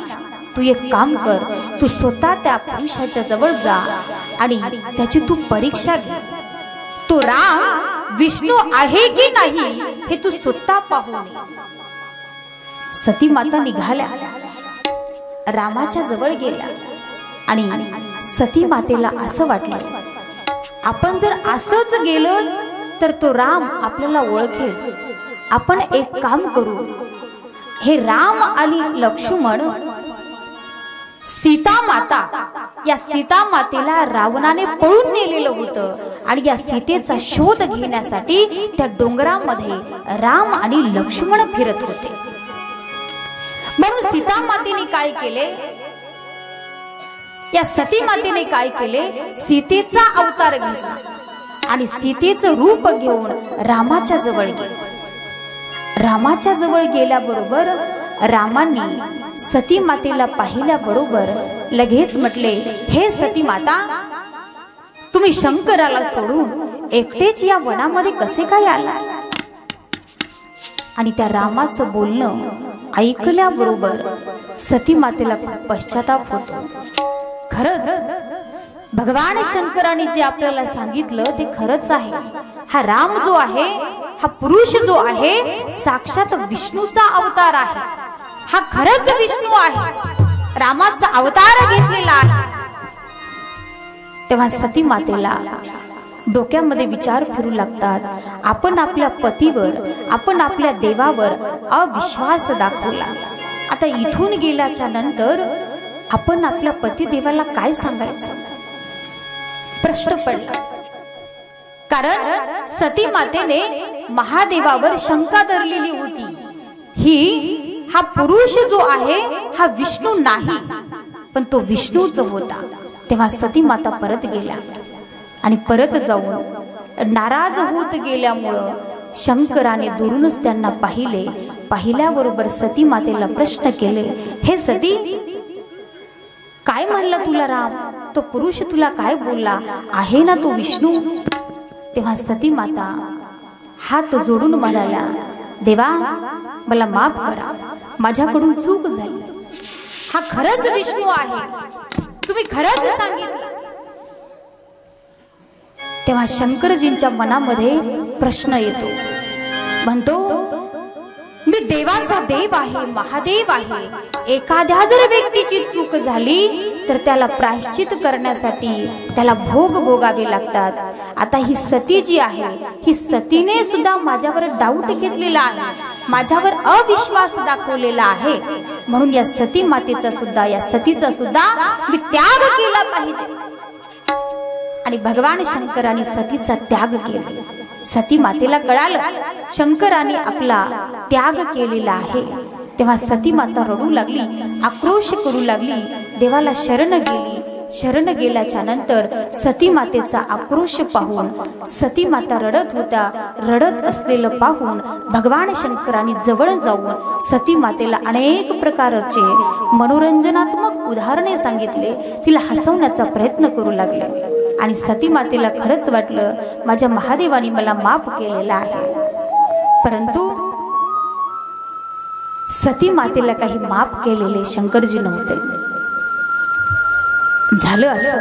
तू एक काम कर, तू स्वतः त्या पुरुषाच्या जवळ जा आणि त्याची तू परीक्षा घे. तो राम विष्णू आहे की नाही हे तू स्वतः पाहून ये. सती माता निघाल्या, रामाच्या जवळ गेल्या. आणि सती मातेला असं वाटलं, आपण जर असंच गेलो तर तो राम आपल्याला ओळखेल. आपण एक काम करू, हे राम आणि लक्ष्मण, सीता माता, या सीता मातेला रावणाने पळून नेलेलं होतं. आणि या सीतेचा शोध घेण्यासाठी त्या डोंगरामध्ये राम आणि लक्ष्मण फिरत होते. म्हणून सीता मातेने काय केले, या सती मातेने काय केले, सीतेचा अवतार घेतला आणि सीतेचं रूप घेऊन रामाच्या जवळ गेले. रामाच्या जवळ गेल्याबरोबर रामांनी सती मातेला पाहिल्याबरोबर लगेच म्हटले, हे सती माता, तुम्ही शंकराला सोडून एकटेच या वनामध्ये कसे काय आला? आणि त्या रामाचं बोलणं ऐकल्याबरोबर सती मातेला खूप पश्चाताप होतो. खरंच भगवान शंकराने जे आपल्याला सांगितलं ते खरंच आहे. हा राम जो आहे, हा पुरुष जो आहे, साक्षात विष्णूचा अवतार आहे. हा खरंच विष्णू आहे, रामाचा अवतार घेतलेला आहे. तेव्हा सती मातेला डोक्यामध्ये विचार फिरू लागतात, आपण आपल्या पतीवर, आपण आपल्या देवावर अविश्वास दाखवला. आता इथून गेल्याच्या नंतर आपण आपल्या पती देवाला काय सांगायचं, प्रश्न पडला. कारण सती मातेने महादेवावर शंका धरलेली होती, हा पुरुष जो आहे हा विष्णू नाही, पण तो विष्णूच होता. तेव्हा सती माता परत गेल्या आणि परत जाऊन नाराज होत गेल्यामुळं शंकराने दुरूनच त्यांना पाहिले. पाहिल्याबरोबर सती मातेला प्रश्न केले, हे सती, काय म्हणला तुला राम? तो पुरुष तुला काय बोलला? आहे ना तो विष्णू? तेव्हा सती माता हात जोडून म्हणाल्या, देवा, मला माफ करा, माझ्याकडून चूक झाली. हा खरंच विष्णू आहे, तुम्ही खरंच सांगितलं. तेव्हा शंकरजींच्या मनामध्ये प्रश्न येतो, म्हणतो, मी देवाचा देव आहे, महादेव आहे. एखाद्या जर व्यक्तीची चूक झाली तर त्याला प्रायश्चित करण्यासाठी त्याला भोग भोगावे लागतात. आता ही सती जी आहे, ही सतीने सुद्धा माझ्यावर डाऊट घेतलेला आहे, माझ्यावर अविश्वास दाखवलेला आहे. म्हणून या सती मातेचा सुद्धा, या सतीचा सुद्धा मी त्याग केला पाहिजे. आणि भगवान शंकराने सतीचा त्याग केला. सती मातेला कळालं शंकराने आपला त्याग केलेला आहे. तेव्हा सती माता रडू लागली, आक्रोश करू लागली, देवाला शरण गेली. शरण गेल्याच्या नंतर सती मातेचा आक्रोश पाहून सती माता रडत होत्या. रडत असलेलं पाहून भगवान शंकराने जवळ जाऊन सती मातेला अनेक प्रकारचे मनोरंजनात्मक उदाहरणे सांगितले. तिला हसवण्याचा प्रयत्न करू लागले. आणि सती मातेला खरंच वाटलं, माझ्या महादेवाने मला माफ केलेला आहे. परंतु सती मातेला काही माफ केलेले शंकरजी नव्हते. झालं असं,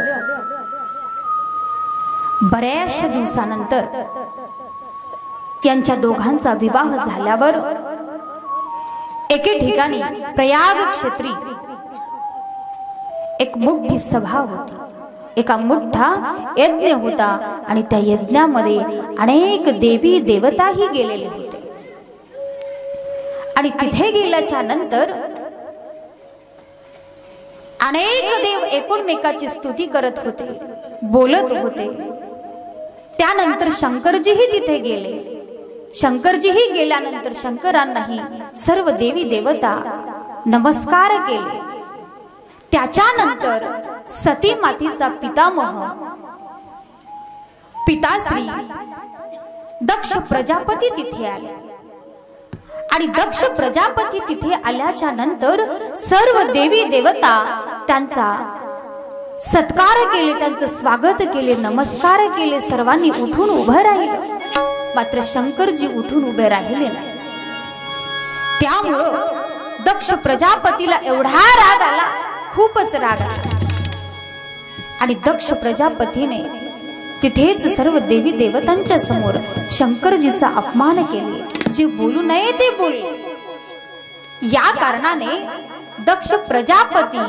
बऱ्याचशा दिवसानंतर यांच्या दोघांचा विवाह झाल्यावर एके ठिकाणी प्रयाग क्षेत्री एक मोठी सभा होती, एका मोठा यज्ञ होता. आणि त्या यज्ञामध्ये अनेक देवी देवताही गेलेले होते. आणि तिथे गेल्याच्या नंतर अनेक देव एकमेकाची स्तुती करत होते, बोलत होते. त्यानंतर शंकरजीही तिथे गेले. शंकरजीही गेल्यानंतर शंकरांनाही सर्व देवी देवता नमस्कार केले. त्याच्यानंतर सती मातेचा पितामह पिताश्री दक्ष प्रजापती तिथे आले. आणि दक्ष प्रजापती तिथे आल्याच्या नंतर सर्व देवी देवता त्यांचा सत्कार केले, त्यांचं स्वागत केले, नमस्कार केले. सर्वांनी उठून उभं राहिलं. मात्र शंकरजी उठून उभे राहिले नाही. त्यामुळं दक्ष प्रजापतीला एवढा राग आला, खूपच राग आला. आणि दक्ष प्रजापतीने तिथेच सर्व देवी देवतांच्या समोर शंकरजीचा अपमान केले. जे बोलू नये ते बोलले. या कारणाने दक्ष प्रजापती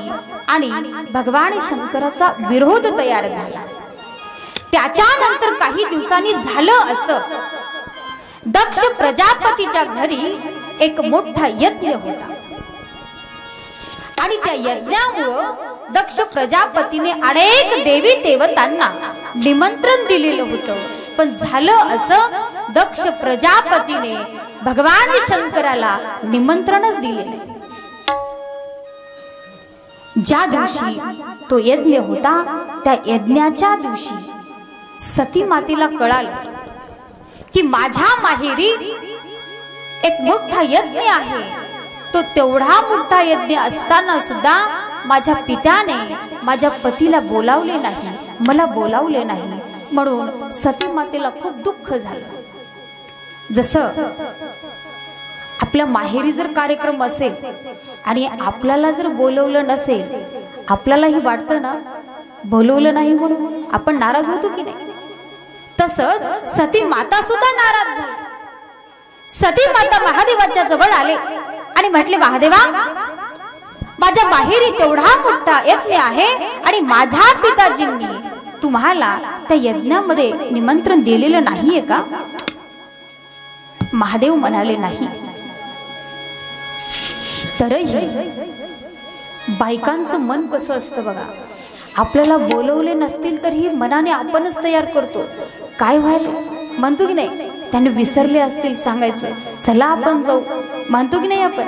आणि भगवान शंकराचा विरोध तयार झाला. त्याच्यानंतर काही दिवसांनी झालं असं, दक्ष प्रजापतीच्या घरी एक मोठा यज्ञ होता. आणि त्या यज्ञामुळं दक्ष प्रजापतीने अनेक देवी देवतांना निमंत्रण दिलेलं होतं. पण झालं असं, दक्ष प्रजापतीने भगवान शंकराला निमंत्रणच दिले नाही. ज्या दिवशी तो यज्ञ होता त्या यज्ञाच्या दिवशी सती मातेला कळालं की माझ्या माहेरी एक मोठा यज्ञ आहे. तो तेवढा मोठा यज्ञ असताना सुद्धा माझ्या पित्याने माझ्या पतीला बोलावले नाही, मला बोलावले नाही. म्हणून सती मातेला खूप दुःख झालं. जसं आपल्या माहेरी जर कार्यक्रम असेल आणि आपल्याला जर बोलवलं नसेल, आपल्यालाही वाटतं ना बोलवलं नाही म्हणून आपण नाराज होतो की नाही. तसंच सती माता सुद्धा नाराज झाली. सती माता महादेवाच्या जवळ आले आणि म्हटले, महादेवा, माझ्या माहेरी तेवढा मोठा यज्ञ आहे आणि माझ्या पिताजींनी तुम्हाला त्या यज्ञामध्ये निमंत्रण दिलेलं नाहीये का? महादेव म्हणाले, नाही. तरही बायकांचं मन कसं असतं बघा. आपल्याला बोलवले नसतील तरी मनाने आपणच तयार करतो. काय व्हायला म्हणतो की नाही. त्यांनी विसरले असतील सांगायचं, चला आपण जाऊ म्हणतो की नाही आपण.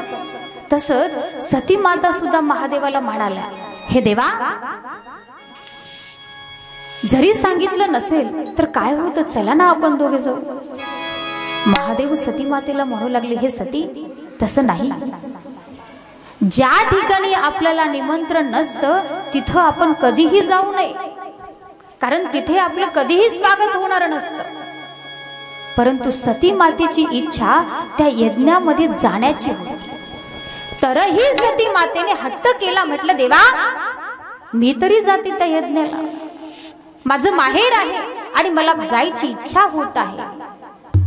तसंच सती माता सुद्धा महादेवाला म्हणाल्या, हे देवा, जरी सांगितलं नसेल तर काय होतं, चला ना आपण दोघे जाऊ. महादेव सती मातेला म्हणू लागले, हे सती, तसं नाही. ज्या ठिकाणी आपल्याला निमंत्रण नसतं तिथं आपण कधीही जाऊ नये, कारण तिथे आपलं कधीही स्वागत होणार नसतं. परंतु सती मातेची इच्छा त्या यज्ञामध्ये जाण्याची होती. तरही सती मातेने हट्ट केला. म्हटलं, देवा, मी तरी जाते त्या यज्ञाला, माझं माहेर आहे आणि मला जायची इच्छा होत आहे.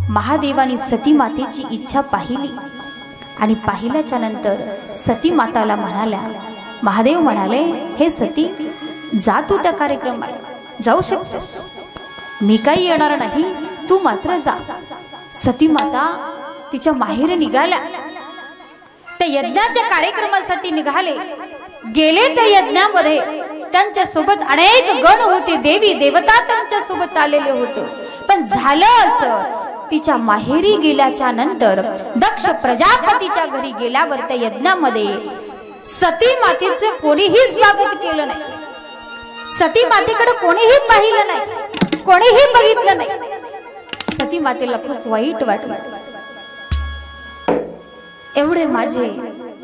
महादेवाने सती मातेची इच्छा पाहिली आणि पाहिल्याच्या नंतर सती माताला म्हणाल्या, महादेव म्हणाले, हे सती, जा तू त्या कार्यक्रमाला, जाऊ शकतेस, मी काही येणार नाही, तू मात्र जा. सती माता तिच्या माहेर निघाल्या. त्या यज्ञाच्या कार्यक्रमासाठी निघाले. गेले त्या यज्ञामध्ये त्यांच्या सोबत अनेक गण होते, देवी देवता त्यांच्या सोबत आलेले होते. पण झालं असं, तिच्या माहेरी गेल्याच्या नंतर दक्ष प्रजापतीच्या घरी गेल्यावर त्या यज्ञामध्ये सती मातेचे कोणीही स्वागत केलं नाही. सती मातेकडे कोणीही पाहिलं नाही, कोणीही बघितलं नाही. सती मातेला खूप वाईट वाटलं. एवढे माझे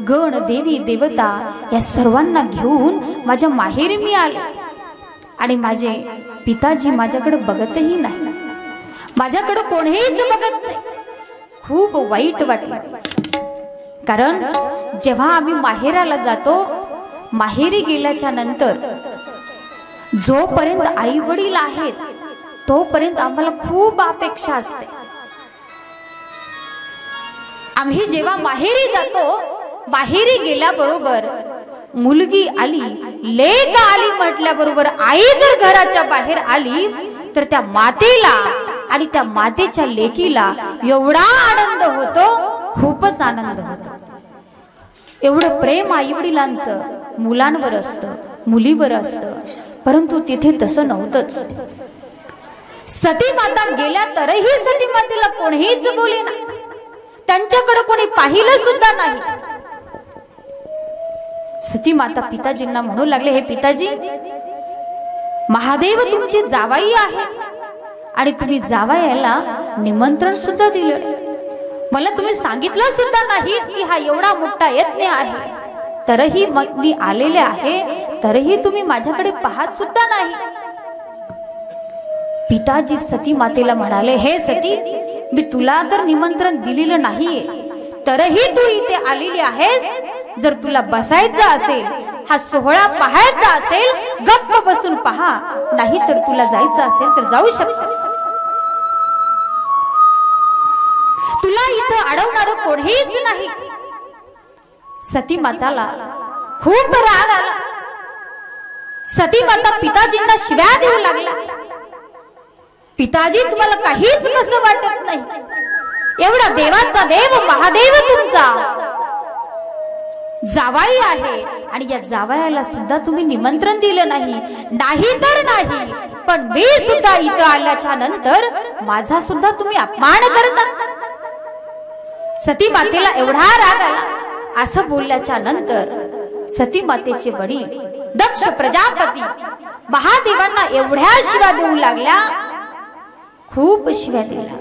गण, देवी देवता या सर्वांना घेऊन माझ्या माहेरी मी आले आणि माझे पिताजी माझ्याकडे बघतही नाही, माझ्याकडे कोणीच बघत नाही. खूप वाईट वाटलं. कारण जेव्हा आम्ही माहेराला जातो, माहेरी गेल्याच्या नंतर जोपर्यंत आई वडील आहेत तोपर्यंत आम्हाला खूप अपेक्षा असते. आम्ही जेव्हा माहेरी जातो, माहेरी गेल्याबरोबर मुलगी आली, लेक आली म्हटल्याबरोबर आई जर घराच्या बाहेर आली तर त्या मातेला आणि त्या मातेच्या लेकीला एवढा आनंद होतो, खूपच खूपच आनंद होतो. एवढं प्रेम आईवडिलांचं मुलांवर असतं, मुलीवर असतं, परंतु तिथे तसं नव्हतंच. सती माता गेल्या तरही सती मातेला कोणीच बोलेना, त्यांच्याकडे कोणी पाहिलं सुद्धा नाही. सती माता पिताजींना म्हणू लागले, हे पिताजी, महादेव तुमची जावाई आहे आणि तुम्ही जावायाला निमंत्रण सुद्धा दिलं, मला तुम्ही सांगितलं सुद्धा नाहीत की हा एवढा मोठा यज्ञ आहे, तरीही मग मी आलेले आहे, तरीही तुम्ही माझ्याकडे पाहत सुद्धा नाही. पिताजी सती मातेला म्हणाले, हे सती, मी तुला तर निमंत्रण दिलेलं नाहीये, तरीही तू इथे आलेली आहेस. जर तुला बसायचं असेल, हा सोहळा पाहायचा असेल, गप्प बसून पहा, नाही तर तुला जायचं असेल तर जाऊ शकतेस. तुला इथं अडवणार कोणीच नाही. सती माताला खूप राग आला. सती माता पिताजींना शिव्या देऊ लागला. पिताजी, तुम्हाला काहीच कसं वाटत नाही, एवढा देवाचा देव महादेव तुमचा जावाई आहे आणि या जावायाला सुद्धा तुम्ही निमंत्रण दिलं नाही. नाही तर नाही, पण मी सुद्धा इथं आल्याच्या नंतर माझा सुद्धा तुम्ही अपमान करता. सती मातेला एवढा राग आला. असं बोलल्याच्या नंतर सती मातेचे वडील दक्ष प्रजापती महादेवांना एवढ्या शिव्या देऊ लागल्या, खूप शिव्या दिल्या.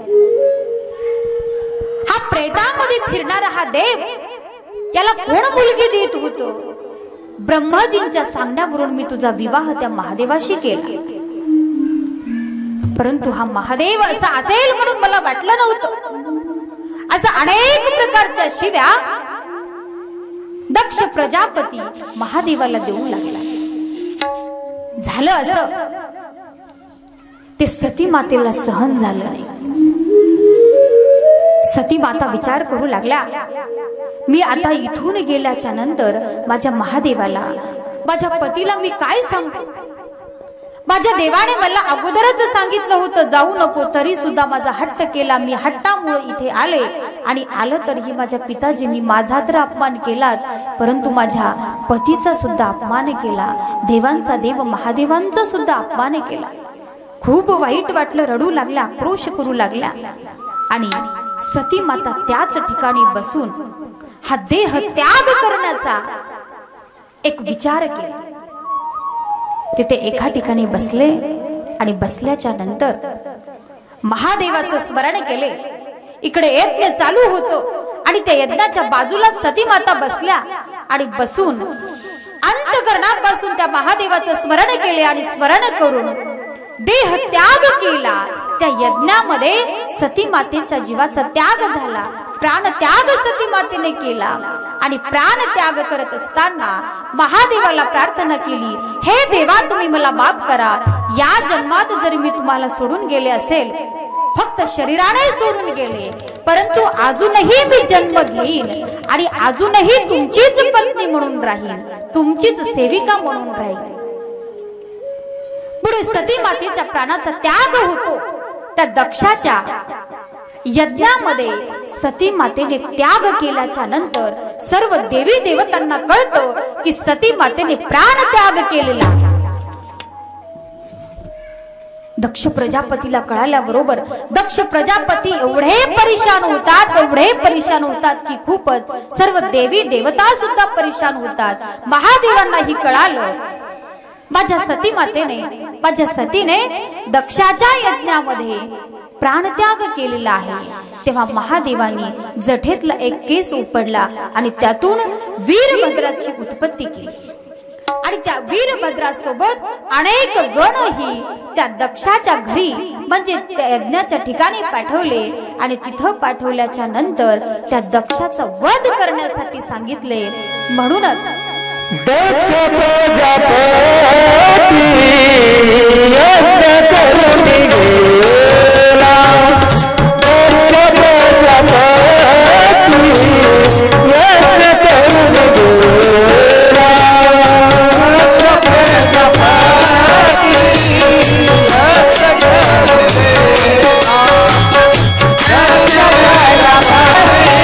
हा प्रेतामध्ये फिरणारा हा देव, याला कोण मुलगी देत होतो? ब्रह्माजींच्या सांगण्यावरून मी तुझा विवाह त्या महादेवाशी केला, परंतु हा महादेव असा असेल म्हणून मला वाटलं नव्हतं. असं अनेक प्रकारच्या शिव्या दक्ष प्रजापती महादेवाला देऊ लागला. झालं असं, ते सती मातेला सहन झालं नाही. सती माता विचार करू लागल्या, मी आता इथून गेल्याच्या नंतर माझ्या महादेवाला, माझ्या पतीला मी काय सांगू? माझ्या देवाने मला अगोदरच सांगितलं होतं जाऊ नको, तरी सुद्धा माझा हट्ट केला. मी हट्टामुळे इथे आले आणि आलं तरीही माझ्या पिताजींनी माझा तर अपमान केलाच, परंतु माझ्या पतीचा सुद्धा अपमान केला, देवांचा देव महादेवांचा सुद्धा अपमान केला. खूप वाईट वाटलं, रडू लागल्या, आक्रोश करू लागल्या. आणि सती माता त्याच ठिकाणी बसून हा देह त्याग करण्याचा एक विचार केला. तिथे एका ठिकाणी बसले आणि बसल्याच्या नंतर महादेवाचं स्मरण केले. इकडे यज्ञ चालू होतो आणि त्या यज्ञाच्या बाजूला सती माता बसल्या आणि बसून अंतःकरणापासून त्या महादेवाचं स्मरण केले आणि स्मरण करून देह त्याग केला. त्या यज्ञामध्ये सती मातेच्या जीवाचा त्याग झाला, प्राण त्याग सती मातेने केला. आणि प्राण त्याग करत असताना महादेवाला प्रार्थना केली, हे देवा, तुम्ही मला माफ करा. या जन्मात जरी मी तुम्हाला सोडून गेले असेल, फक्त शरीराने सोडून गेले, परंतु अजूनही मी जन्म घेईन आणि अजूनही तुमचीच पत्नी म्हणून राहीन, तुमचीच सेविका म्हणून राहीन. पुढे सती मातेच्या प्राणाचा त्याग होतो. त्या दक्षाच्या यज्ञामध्ये सती मातेने त्याग केल्याच्या नंतर सर्व देवी देवतांना कळतं की सती मातेने प्राण त्याग केलेला. दक्ष प्रजापतीला कळाल्याबरोबर दक्ष प्रजापती एवढे परेशान होतात की खूपच सर्व देवी देवता सुद्धा परेशान होतात. महादेवांनाही कळालं, माझ्या सती मातेने, माझ्या सतीने दक्षाच्या यज्ञामध्ये प्राणत्याग केलेला आहे. तेव्हा महादेवांनी जठेतला एक केस उपडला आणि त्यातून वीरभद्राची उत्पत्ती केली. आणि त्या वीरभद्रासोबत अनेक गणही त्या दक्षाच्या घरी म्हणजे त्या यज्ञाच्या ठिकाणी पाठवले. आणि तिथं पाठवल्याच्या नंतर त्या दक्षाचा वध करण्यासाठी सांगितले. म्हणूनच दक्ष प्रजापती यज्ञ करून गेला, दक्ष प्रजापती यज्ञ करून गेला, दक्ष प्रजापती यज्ञ करून गेला, दक्ष प्रजापती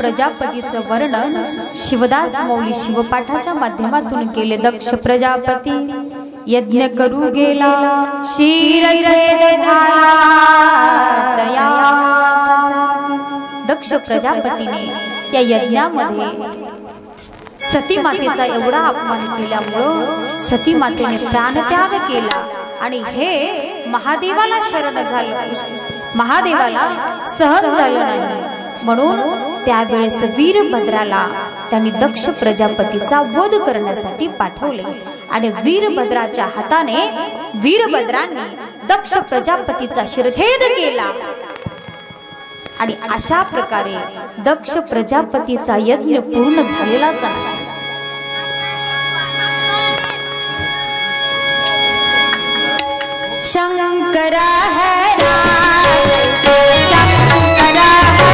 प्रजापतीचं वर्णन शिवदास मौली शिवपाठाच्या माध्यमातून केले। दक्ष प्रजापती यज्ञ करू गेला, शिरछेद झाला दयाचा। दक्ष प्रजापतीने या यज्ञामध्ये सती मातेचा एवढा अपमान केल्यामुळं सती मातेने प्राणत्याग केला आणि हे महादेवाला शरण झालं, महादेवाला सहन झालं नाही। म्हणून त्यावेळेस वीरभद्राला त्यांनी दक्ष प्रजापतीचा वध करण्यासाठी पाठवले आणि वीरभद्राच्या हाताने वीरभद्रांनी दक्ष प्रजापतीचा शिरछेद केला आणि अशा प्रकारे दक्ष प्रजापतीचा यज्ञ पूर्ण झालेलाच आहे। शंकरा है राज, शंकरा है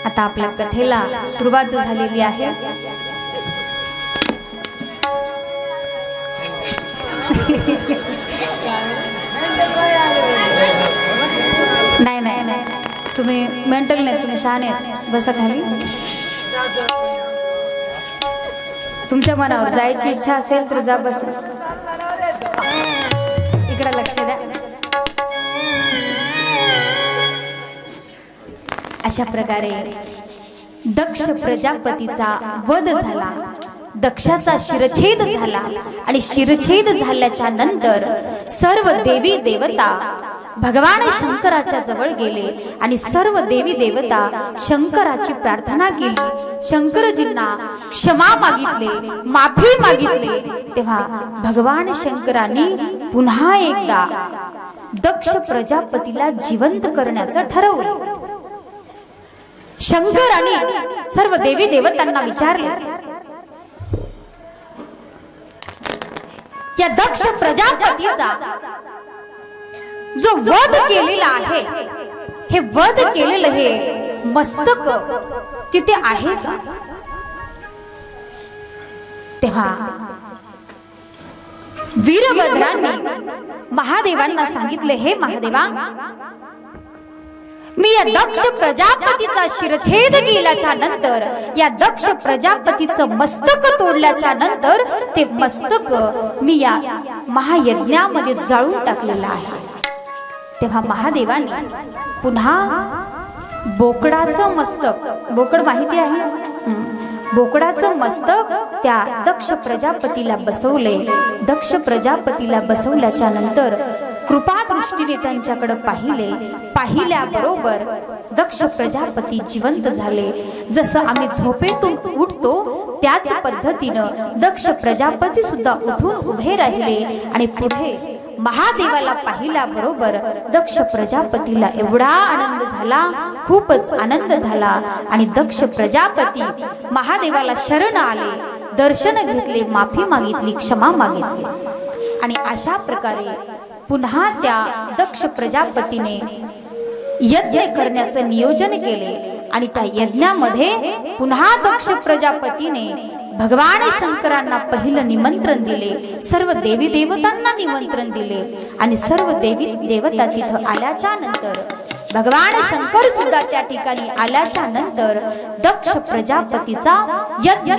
आता आपल्या कथेला सुरुवात झालेली आहे। नाही नाही नाही, तुम्ही मेंटल नाही, तुम्ही शहाणे आहेत, बसा खाली। तुमच्या मनावर जायची इच्छा असेल तर जा, बस इकडे लक्ष द्या। अशा प्रकारे दक्ष प्रजापतीचा वध झाला, दक्षाचा शिरछेद झाला आणि शिरछेद झाल्याच्या नंतर सर्व देवी देवता भगवान शंकराच्या जवळ गेले आणि सर्व देवी देवता शंकराची प्रार्थना केली, शंकरजींना क्षमा मागितले, माफी मागितले। तेव्हा भगवान शंकरांनी पुन्हा एकदा दक्ष प्रजापतीला जिवंत करण्याचं ठरवलं। शंकराने सर्व देवी देवतांना विचारले, या दक्ष प्रजापतीचा जो वध केलेला आहे, हे वध केलेलं हे मस्तक तिथे आहे का? तेव्हा वीरभद्रांनी महादेवांना सांगितले, हे महादेवा, मी या दक्ष प्रजापतीचा शिरछेद केल्याच्या नंतर, या दक्ष प्रजापतीचं मस्तक तोडल्याच्या नंतर ते मस्तक मी या महायज्ञामध्ये जाळून टाकलेलं आहे. तेव्हा महादेवांनी पुन्हा बोकडाचं मस्तक, बोकड माहिती आहे, बोकडाचं मस्तक त्या दक्ष प्रजापतीला बसवले. दक्ष प्रजापतीला बसवल्याच्या नंतर कृपा दृष्टीने त्यांच्याकडे पाहिले. पाहिल्याबरोबर दक्ष प्रजापती जिवंत झाले. जसं आम्ही झोपेतून उठतो त्याच पद्धतीनं दक्ष प्रजापती सुद्धा उठून उभे राहिले आणि पुढे महादेवाला पाहिल्याबरोबर दक्ष प्रजापतीला एवढा आनंद झाला, खूपच आनंद झाला. आणि दक्ष प्रजापती महादेवाला शरण आले, दर्शन घेतले, माफी मागितली, क्षमा मागितली. आणि अशा प्रकारे पुन्हा त्या दक्ष प्रजापतीने यज्ञ करण्याचं नियोजन केले. आणि त्या यज्ञामध्ये पुन्हा दक्ष प्रजापतीने भगवान शंकरांना पहिलं निमंत्रण दिले, सर्व देवी देवतांना निमंत्रण दिले. आणि सर्व देवी देवता तिथं आल्याच्या नंतर भगवान शंकर सुद्धा त्या ठिकाणी आल्याच्या नंतर दक्ष प्रजापतीचा यज्ञ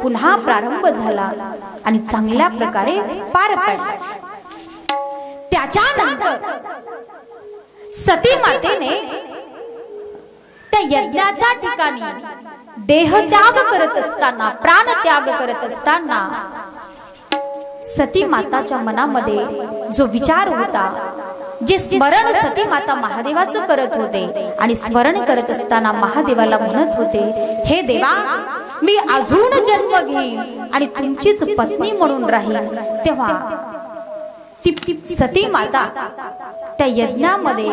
पुन्हा प्रारंभ झाला आणि चांगल्या प्रकारे पार पडला. त्याच्यानंतर सती मातेने त्या यज्ञाच्या ठिकाणी देहत्याग करत असताना, प्राणत्याग करत असताना सती माताच्या मनामध्ये जो विचार होता, जे स्मरण सती माता महादेवाचं करत होते आणि स्मरण करत असताना महादेवाला म्हणत होते, हे देवा, मी अजून जन्म घेईन आणि तुमचीच पत्नी म्हणून राहील. तेव्हा ती सती माता त्या यज्ञामध्ये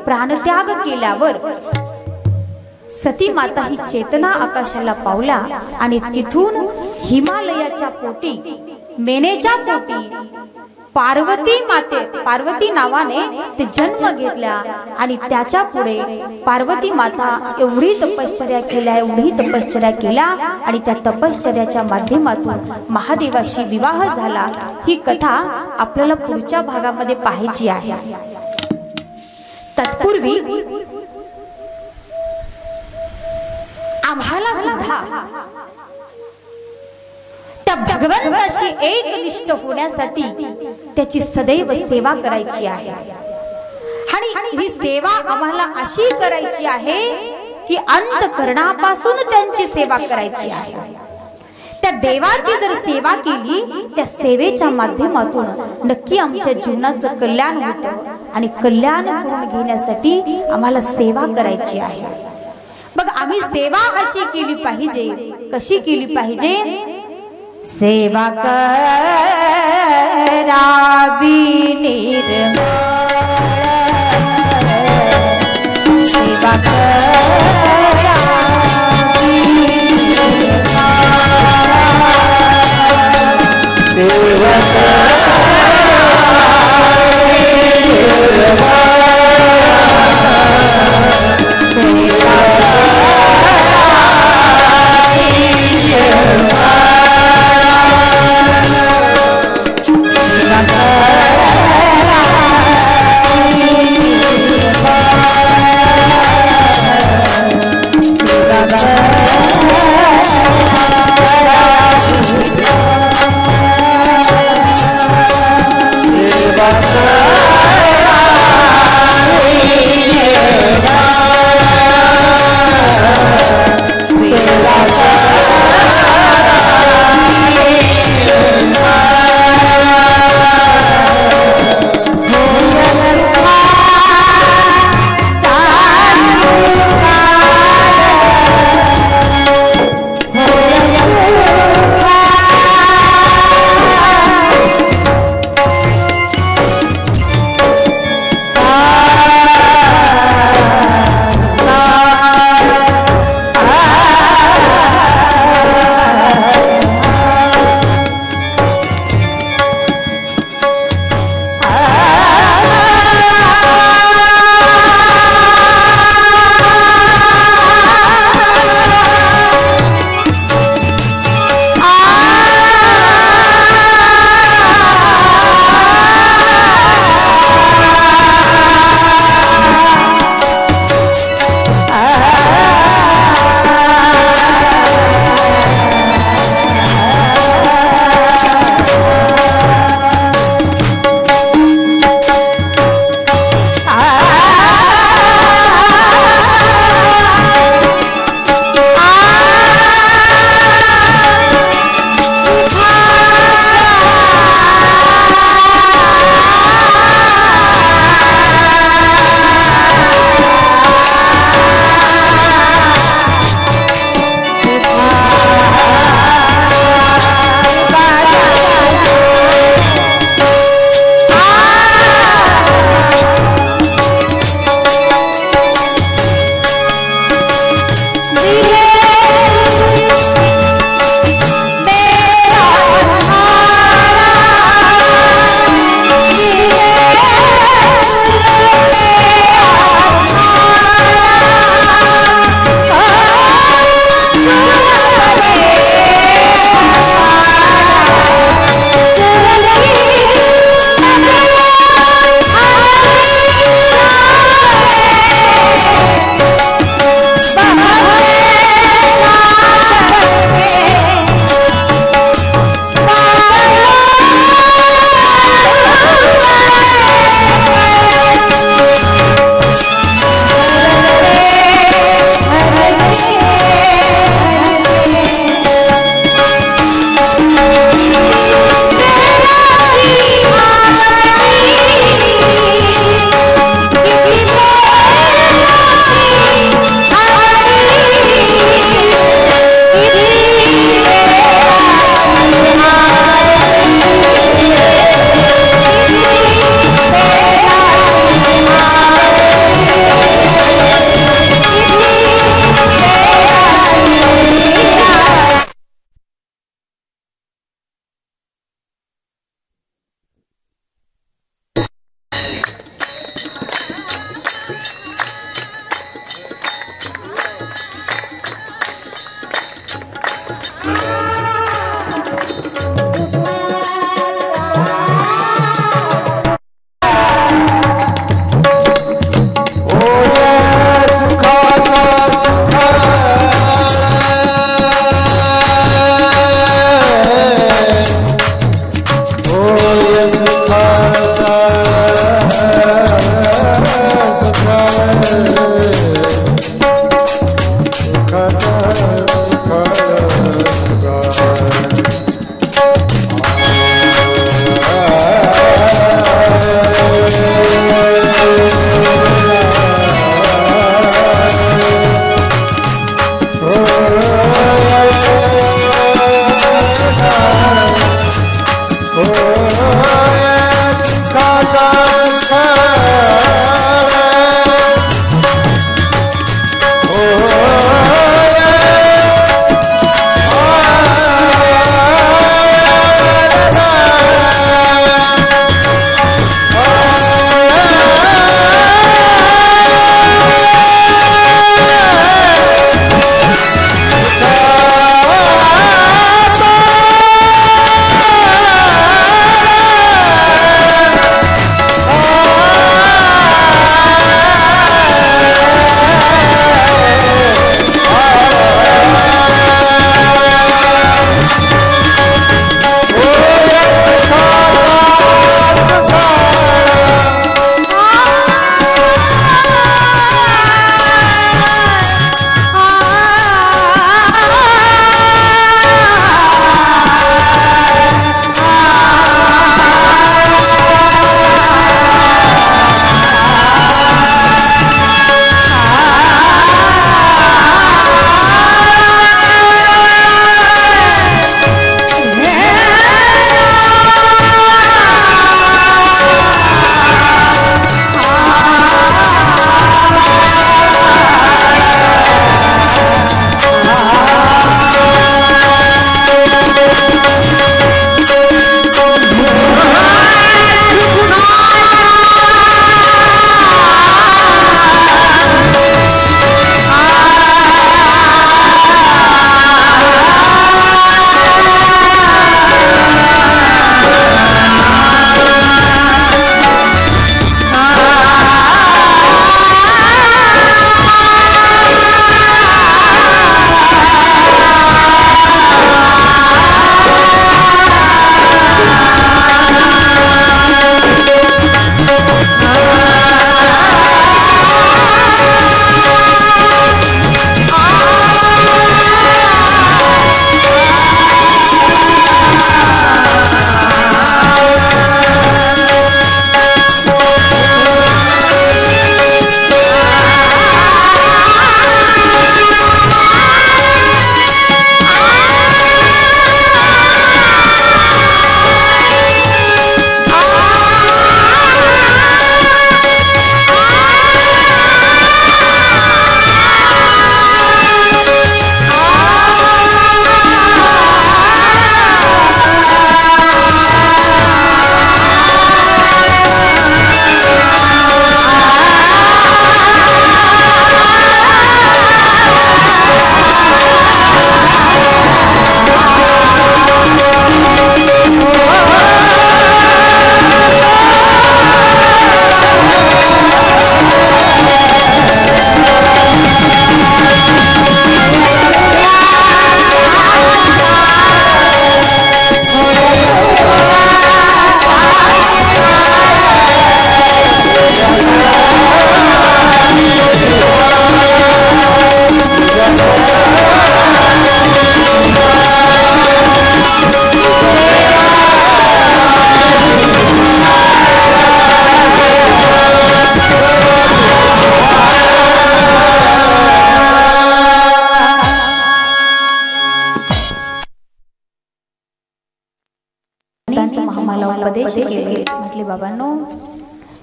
प्राणत्याग केल्यावर सती माता ही चेतना आकाशाला पावला आणि तिथून हिमालयाच्या पोटी, मेनेच्या पोटी पार्वती नावाने ते जन्म घेतला. आणि त्याच्या पुढे पार्वती माता एवढी तपश्चर्या केल्या आणि त्या तपश्चर्याच्या माध्यमातून महादेवाशी विवाह झाला. ही कथा आपल्याला पुढच्या भागामध्ये पाहायची आहे. तत्पूर्वी आम्हाला सुद्धा त्या भगवंताशी एकनिष्ठ होण्यासाठी त्याची सदैव सेवा करायची आहे. आणि ही सेवा आम्हाला अशी करायची आहे की अंतःकरणापासून त्यांची सेवा करायची आहे. त्या देवाची जर सेवा केली, त्या सेवेच्या माध्यमातून नक्की आमच्या जीवनाचं कल्याण होतं. आणि कल्याण करून घेण्यासाठी आम्हाला सेवा करायची आहे. बघ, आम्ही सेवा अशी केली पाहिजे, कशी केली पाहिजे? सेवा करावी निर्मळ, सेवा करावी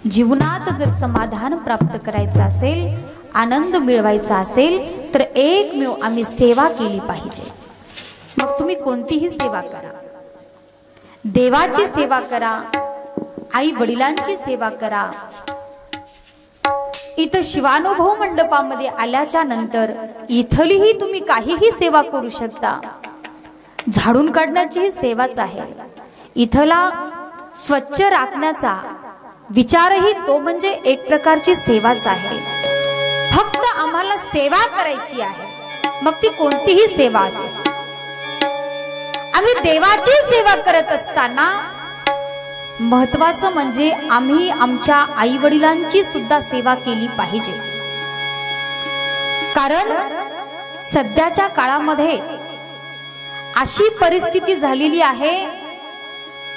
जीवनात जर समाधान प्राप्त करायचं असेल, आनंद मिळवायचा असेल, तर एकमेव आम्ही सेवा केली पाहिजे. मग तुम्ही कोणतीही सेवा करा, देवाची सेवा करा, आई वडिलांची सेवा करा. इथं शिवानुभव मंडपामध्ये आल्याच्या नंतर इथलीही तुम्ही काहीही सेवा करू शकता. झाडून काढण्याची ही सेवाच आहे. इथला स्वच्छ राखण्याचा विचारही तो म्हणजे एक प्रकारची सेवाच आहे. फक्त आम्हाला सेवा करायची आहे, मग ती कोणतीही सेवा असेल. आम्ही देवाची सेवा करत असताना महत्वाचं म्हणजे आम्ही आमच्या आई वडिलांची सुद्धा सेवा केली पाहिजे. कारण सध्याच्या काळामध्ये अशी परिस्थिती झालेली आहे,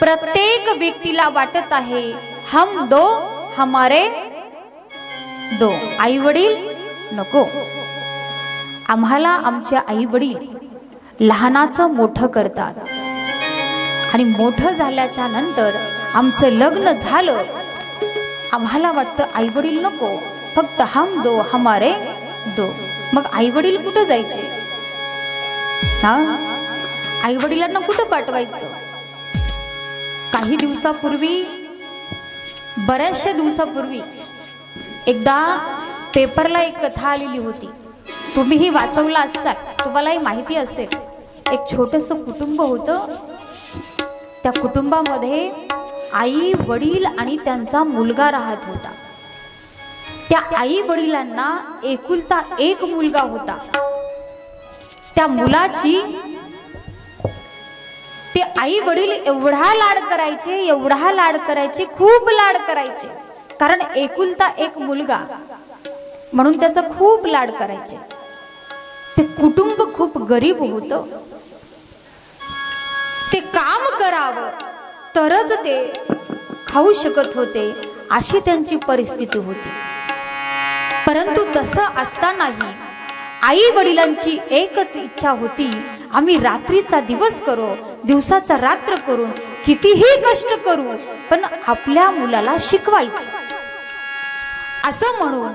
प्रत्येक व्यक्तीला वाटत आहे हम दो हमारे दो, आई वडील नको. आम्हाला आमचे आई वडील लहानाचं मोठं करतात आणि मोठं झाल्याच्या नंतर आमचं लग्न झालं, आम्हाला वाटतं आई वडील नको, फक्त हम दो हमारे दो. मग आई वडील कुठं जायचे? हा, आई वडिलांना कुठं पाठवायचं? काही दिवसापूर्वी, बऱ्याचशा दिवसापूर्वी एकदा पेपरला एक कथा आलेली होती. तुम्हीही वाचवला असताल, तुम्हालाही माहिती असेल. एक छोटंसं कुटुंब होतं. त्या कुटुंबामध्ये आई वडील आणि त्यांचा मुलगा राहत होता. त्या आई वडिलांना एकुलता एक मुलगा होता. त्या मुलाची ते आई वडील एवढा लाड करायचे, एवढा लाड करायचे, खूप लाड करायचे. कारण एकुलता एक मुलगा म्हणून त्याचा खूप लाड करायचे. ते कुटुंब खूप गरीब होतं. ते काम करावं तरच ते खाऊ शकत होते, अशी त्यांची परिस्थिती होती. परंतु तसं असतानाही आई वडिलांची एकच इच्छा होती, आम्ही रात्रीचा दिवस करू, दिवसाचा रात्र करून कितीही कष्ट करू, पण आपल्या मुलाला शिकवायचं. असं म्हणून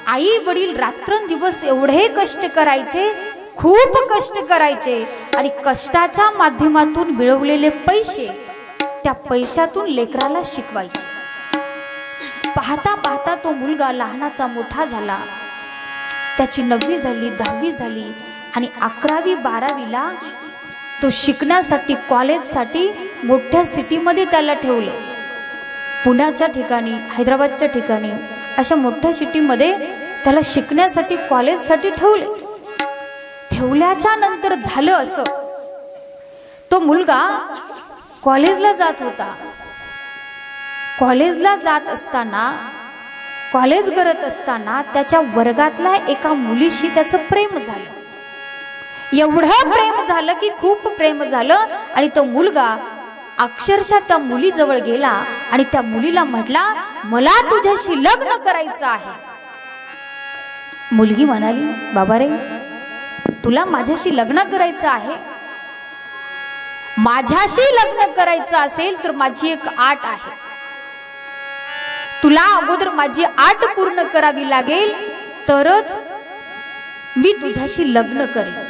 आई वडील रात्रंदिवस एवढे कष्ट करायचे, खूप कष्ट करायचे आणि कष्टाच्या माध्यमातून मिळवलेले पैसे, त्या पैशातून लेकराला शिकवायचे. पाहता पाहता तो मुलगा लहानाचा मोठा झाला. त्याची 9वी झाली, 10वी झाली आणि 11वी 12वीला तो शिकण्यासाठी, कॉलेजसाठी मोठ्या सिटीमध्ये त्याला ठेवले. पुण्याच्या ठिकाणी, हैदराबादच्या ठिकाणी, अशा मोठ्या सिटीमध्ये त्याला शिकण्यासाठी, कॉलेजसाठी ठेवले. ठेवल्याच्या नंतर झालं असं, तो मुलगा कॉलेजला जात होता. कॉलेजला जात असताना, कॉलेज करत असताना त्याच्या वर्गातल्या एका मुलीशी त्याचं प्रेम झालं. एवढं प्रेम झालं की खूप प्रेम झालं आणि तो मुलगा अक्षरशः त्या मुलीजवळ गेला आणि त्या मुलीला म्हटला, मला तुझ्याशी लग्न करायचं आहे. मुलगी म्हणाली, बाबा रे, तुला माझ्याशी लग्न करायचं आहे? माझ्याशी लग्न करायचं असेल तर माझी एक अट आहे. तुला अगोदर माझी अट पूर्ण करावी लागेल, तरच मी तुझ्याशी लग्न करेन.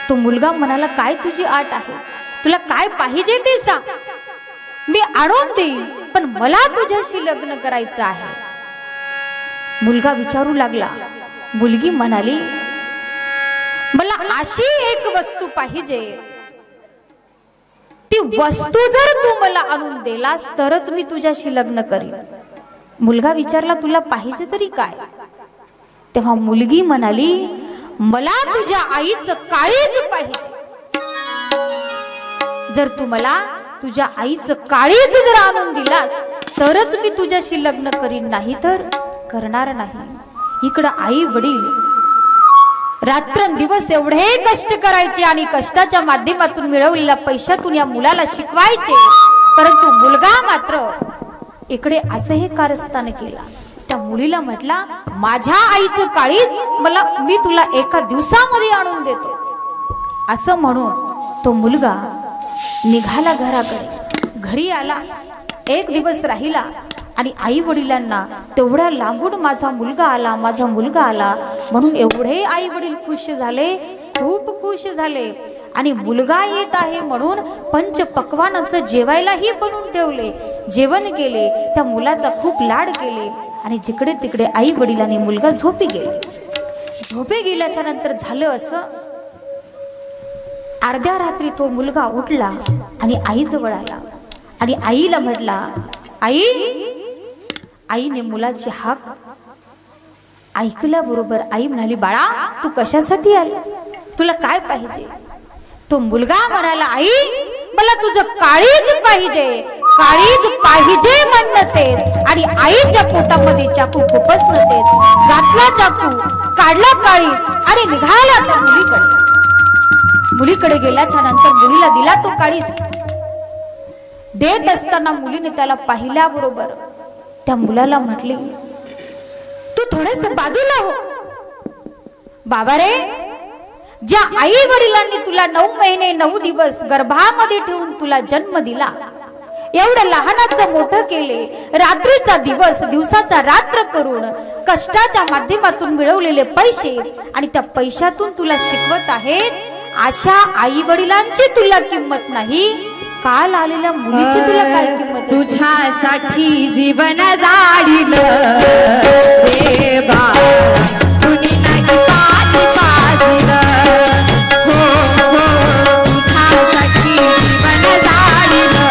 तो मुलगा म्हणाला, काय तुझी अट आहे? तुला काय पाहिजे ते सांग, मी आणून देईन, पण मला तुझ्याशी लग्न करायचं आहे. मुलगा विचारू लागला. मुलगी म्हणाली, मला अशी एक वस्तू पाहिजे, ती वस्तू जर तू मला आणून दिलास तरच मी तुझ्याशी लग्न करीन. मुलगा विचारला, तुला पाहिजे तरी काय? तेव्हा मुलगी म्हणाली, मला तुझ्या आईचं काळीज पाहिजे. जर तू मला तुझ्या आईचं काळीज जर आणून दिलास तरच मी तुझ्याशी लग्न करीन, नाही तर करणार नाही. इकडं आई वडील रात्रंदिवस एवढे कष्ट करायचे आणि कष्टाच्या माध्यमातून मिळवलेल्या पैशातून या मुलाला शिकवायचे. परंतु मुलगा मात्र इकडे असं हे कारस्थान केला. त्या मुलीला म्हटला, माझ्या आईचं काळीज मी तुला एका दिवसामध्ये आणून देतो. असं म्हणून तो मुलगा निघाला घराकडे. घरी आला, एक दिवस राहिला आणि आई वडिलांना तेवढ्या लांबून माझा मुलगा आला, माझा मुलगा आला म्हणून एवढे आई वडील खुश झाले, खूप खुश झाले. आणि मुलगा येत आहे म्हणून पंच पक्वानाचं जेवायलाही बनवून ठेवले, जेवण केले, त्या मुलाचा खूप लाड केले. आणि जिकडे तिकडे आई वडिलांनी मुलगा झोपी गेले. झोपे गेल्याच्या नंतर झालं असं, अर्ध्या रात्री तो मुलगा उठला आणि आईजवळ आला आणि आईला म्हटला, आई. आईने मुलाची हाक ऐकल्याबरोबर आई म्हणाली, बाळा तू कशासाठी आला, तुला काय पाहिजे. तो मुलगा म्हणाला, आई मला तुझं काळीज पाहिजे, काळीज पाहिजे म्हणतेस. आणि आईच्या पोटामध्ये चाकू खुपसणतेस. घातला चाकू, काढला काळीज आणि निघाला त्या मुलीकडे. मुलीकडे गेल्याच्या नंतर मुलीला दिला तो काळीज. देत असताना मुलीने त्याला पाहिल्याबरोबर त्या मुलाला म्हटली, तू थोडेसे बाजूला हो. बाबा रे, ज्या आई वडिलांनी तुला 9 महिने 9 दिवस गर्भामध्ये ठेवून तुला जन्म दिला, एवढं लहानाचं मोठं केले, रात्रीचा दिवस दिवसाचा रात्र करून कष्टाच्या माध्यमातून मिळवलेले पैसे आणि त्या पैशातून तुला शिकवत आहेत, अशा आई वडिलांची तुला किंमत नाही, काल आलेल्या मुलीची तुला काय किंमत. तुझ्यासाठी जीवन जाळीलं रे बाळा, कुणी नाही पाणी पाजलं. हो हो, तुझ्यासाठी जीवन जाळीलं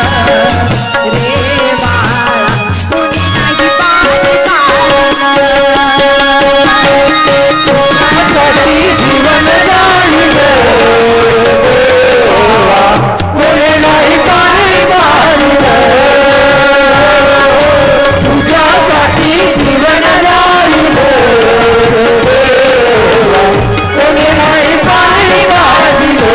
रे बाळा, कुणी नाही पाणी पाजलं. तुझ्यासाठी जीवन जाळीलं कोणी नाही पाणी पाजलं. तुझ्यासाठी जीवन जाळीलं कोणी नाही पाणी पाजलं.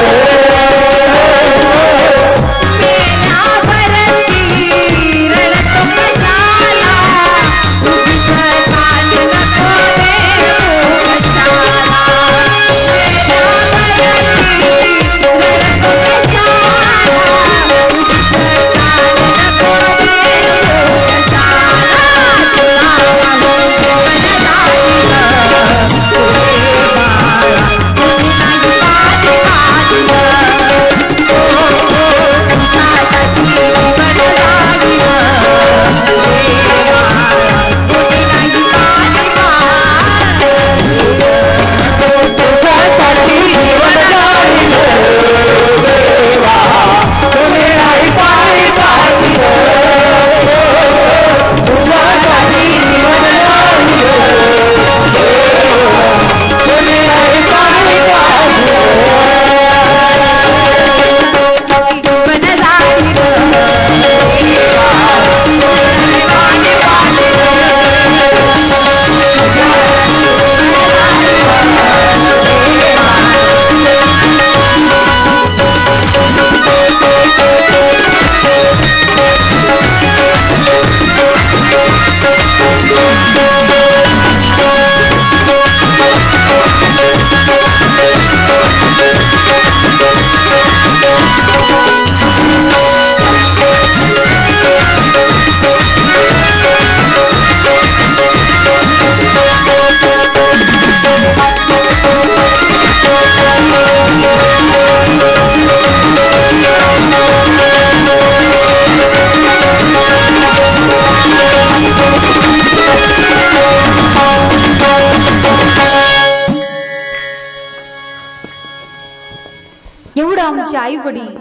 आमचे आई वडील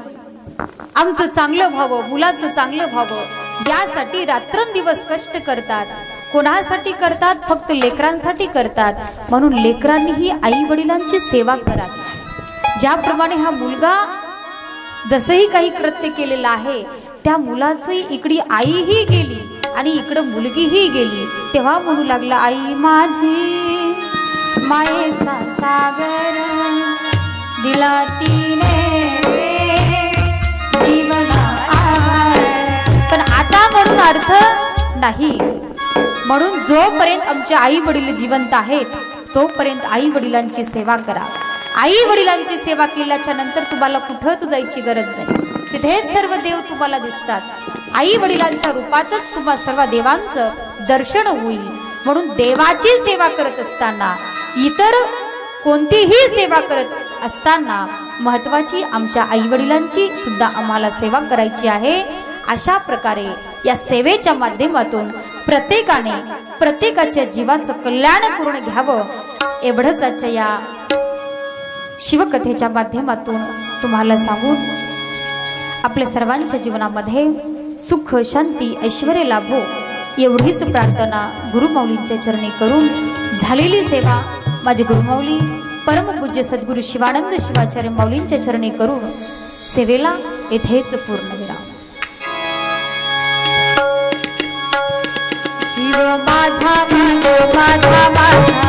आमचं चांगलं व्हावं, मुलाचं चांगलं व्हावं यासाठी रात्रंदिवस कष्ट करतात. कोणासाठी करतात? फक्त लेकरांसाठी करतात. म्हणून लेकरांनीही आई वडिलांची सेवा करावी. ज्याप्रमाणे हा मुलगा जसंही काही कृत्य केलेलं आहे त्या मुलाची इकडे आईही गेली आणि इकडं मुलगीही गेली. तेव्हा म्हणू लागला, आई माझी मायेचा सागर दिला तिने जीवना आहार. पण आता म्हणून अर्थ नाही. म्हणून जोपर्यंत आमचे आई वडील जिवंत आहेत तोपर्यंत आई वडिलांची सेवा करा. आई वडिलांची सेवा केल्याच्या नंतर तुम्हाला कुठंच जायची गरज नाही. तिथेच सर्व देव तुम्हाला दिसतात. आई वडिलांच्या रूपातच तुम्हा सर्व देवांचं दर्शन होईल. म्हणून देवाची सेवा करत असताना, इतर कोणतीही सेवा करत असताना महत्वाची आमच्या आई वडिलांची सुद्धा आम्हाला सेवा करायची आहे. अशा प्रकारे या सेवेच्या माध्यमातून प्रत्येकाने प्रत्येकाच्या जीवाचं कल्याण करून घ्यावं, एवढंच आजच्या या शिवकथेच्या माध्यमातून तुम्हाला सांगून आपल्या सर्वांच्या जीवनामध्ये सुख शांती ऐश्वर्य लाभो एवढीच प्रार्थना गुरुमाऊलींच्या चरणी करून झालेली सेवा माझे गुरुमाऊली परमपूज्य सद्गुरू शिवानंद शिवाचार्य माऊलींच्या चरणी करून सेवेला येथेच पूर्णविराम. शिव माझा माझा माझा माझा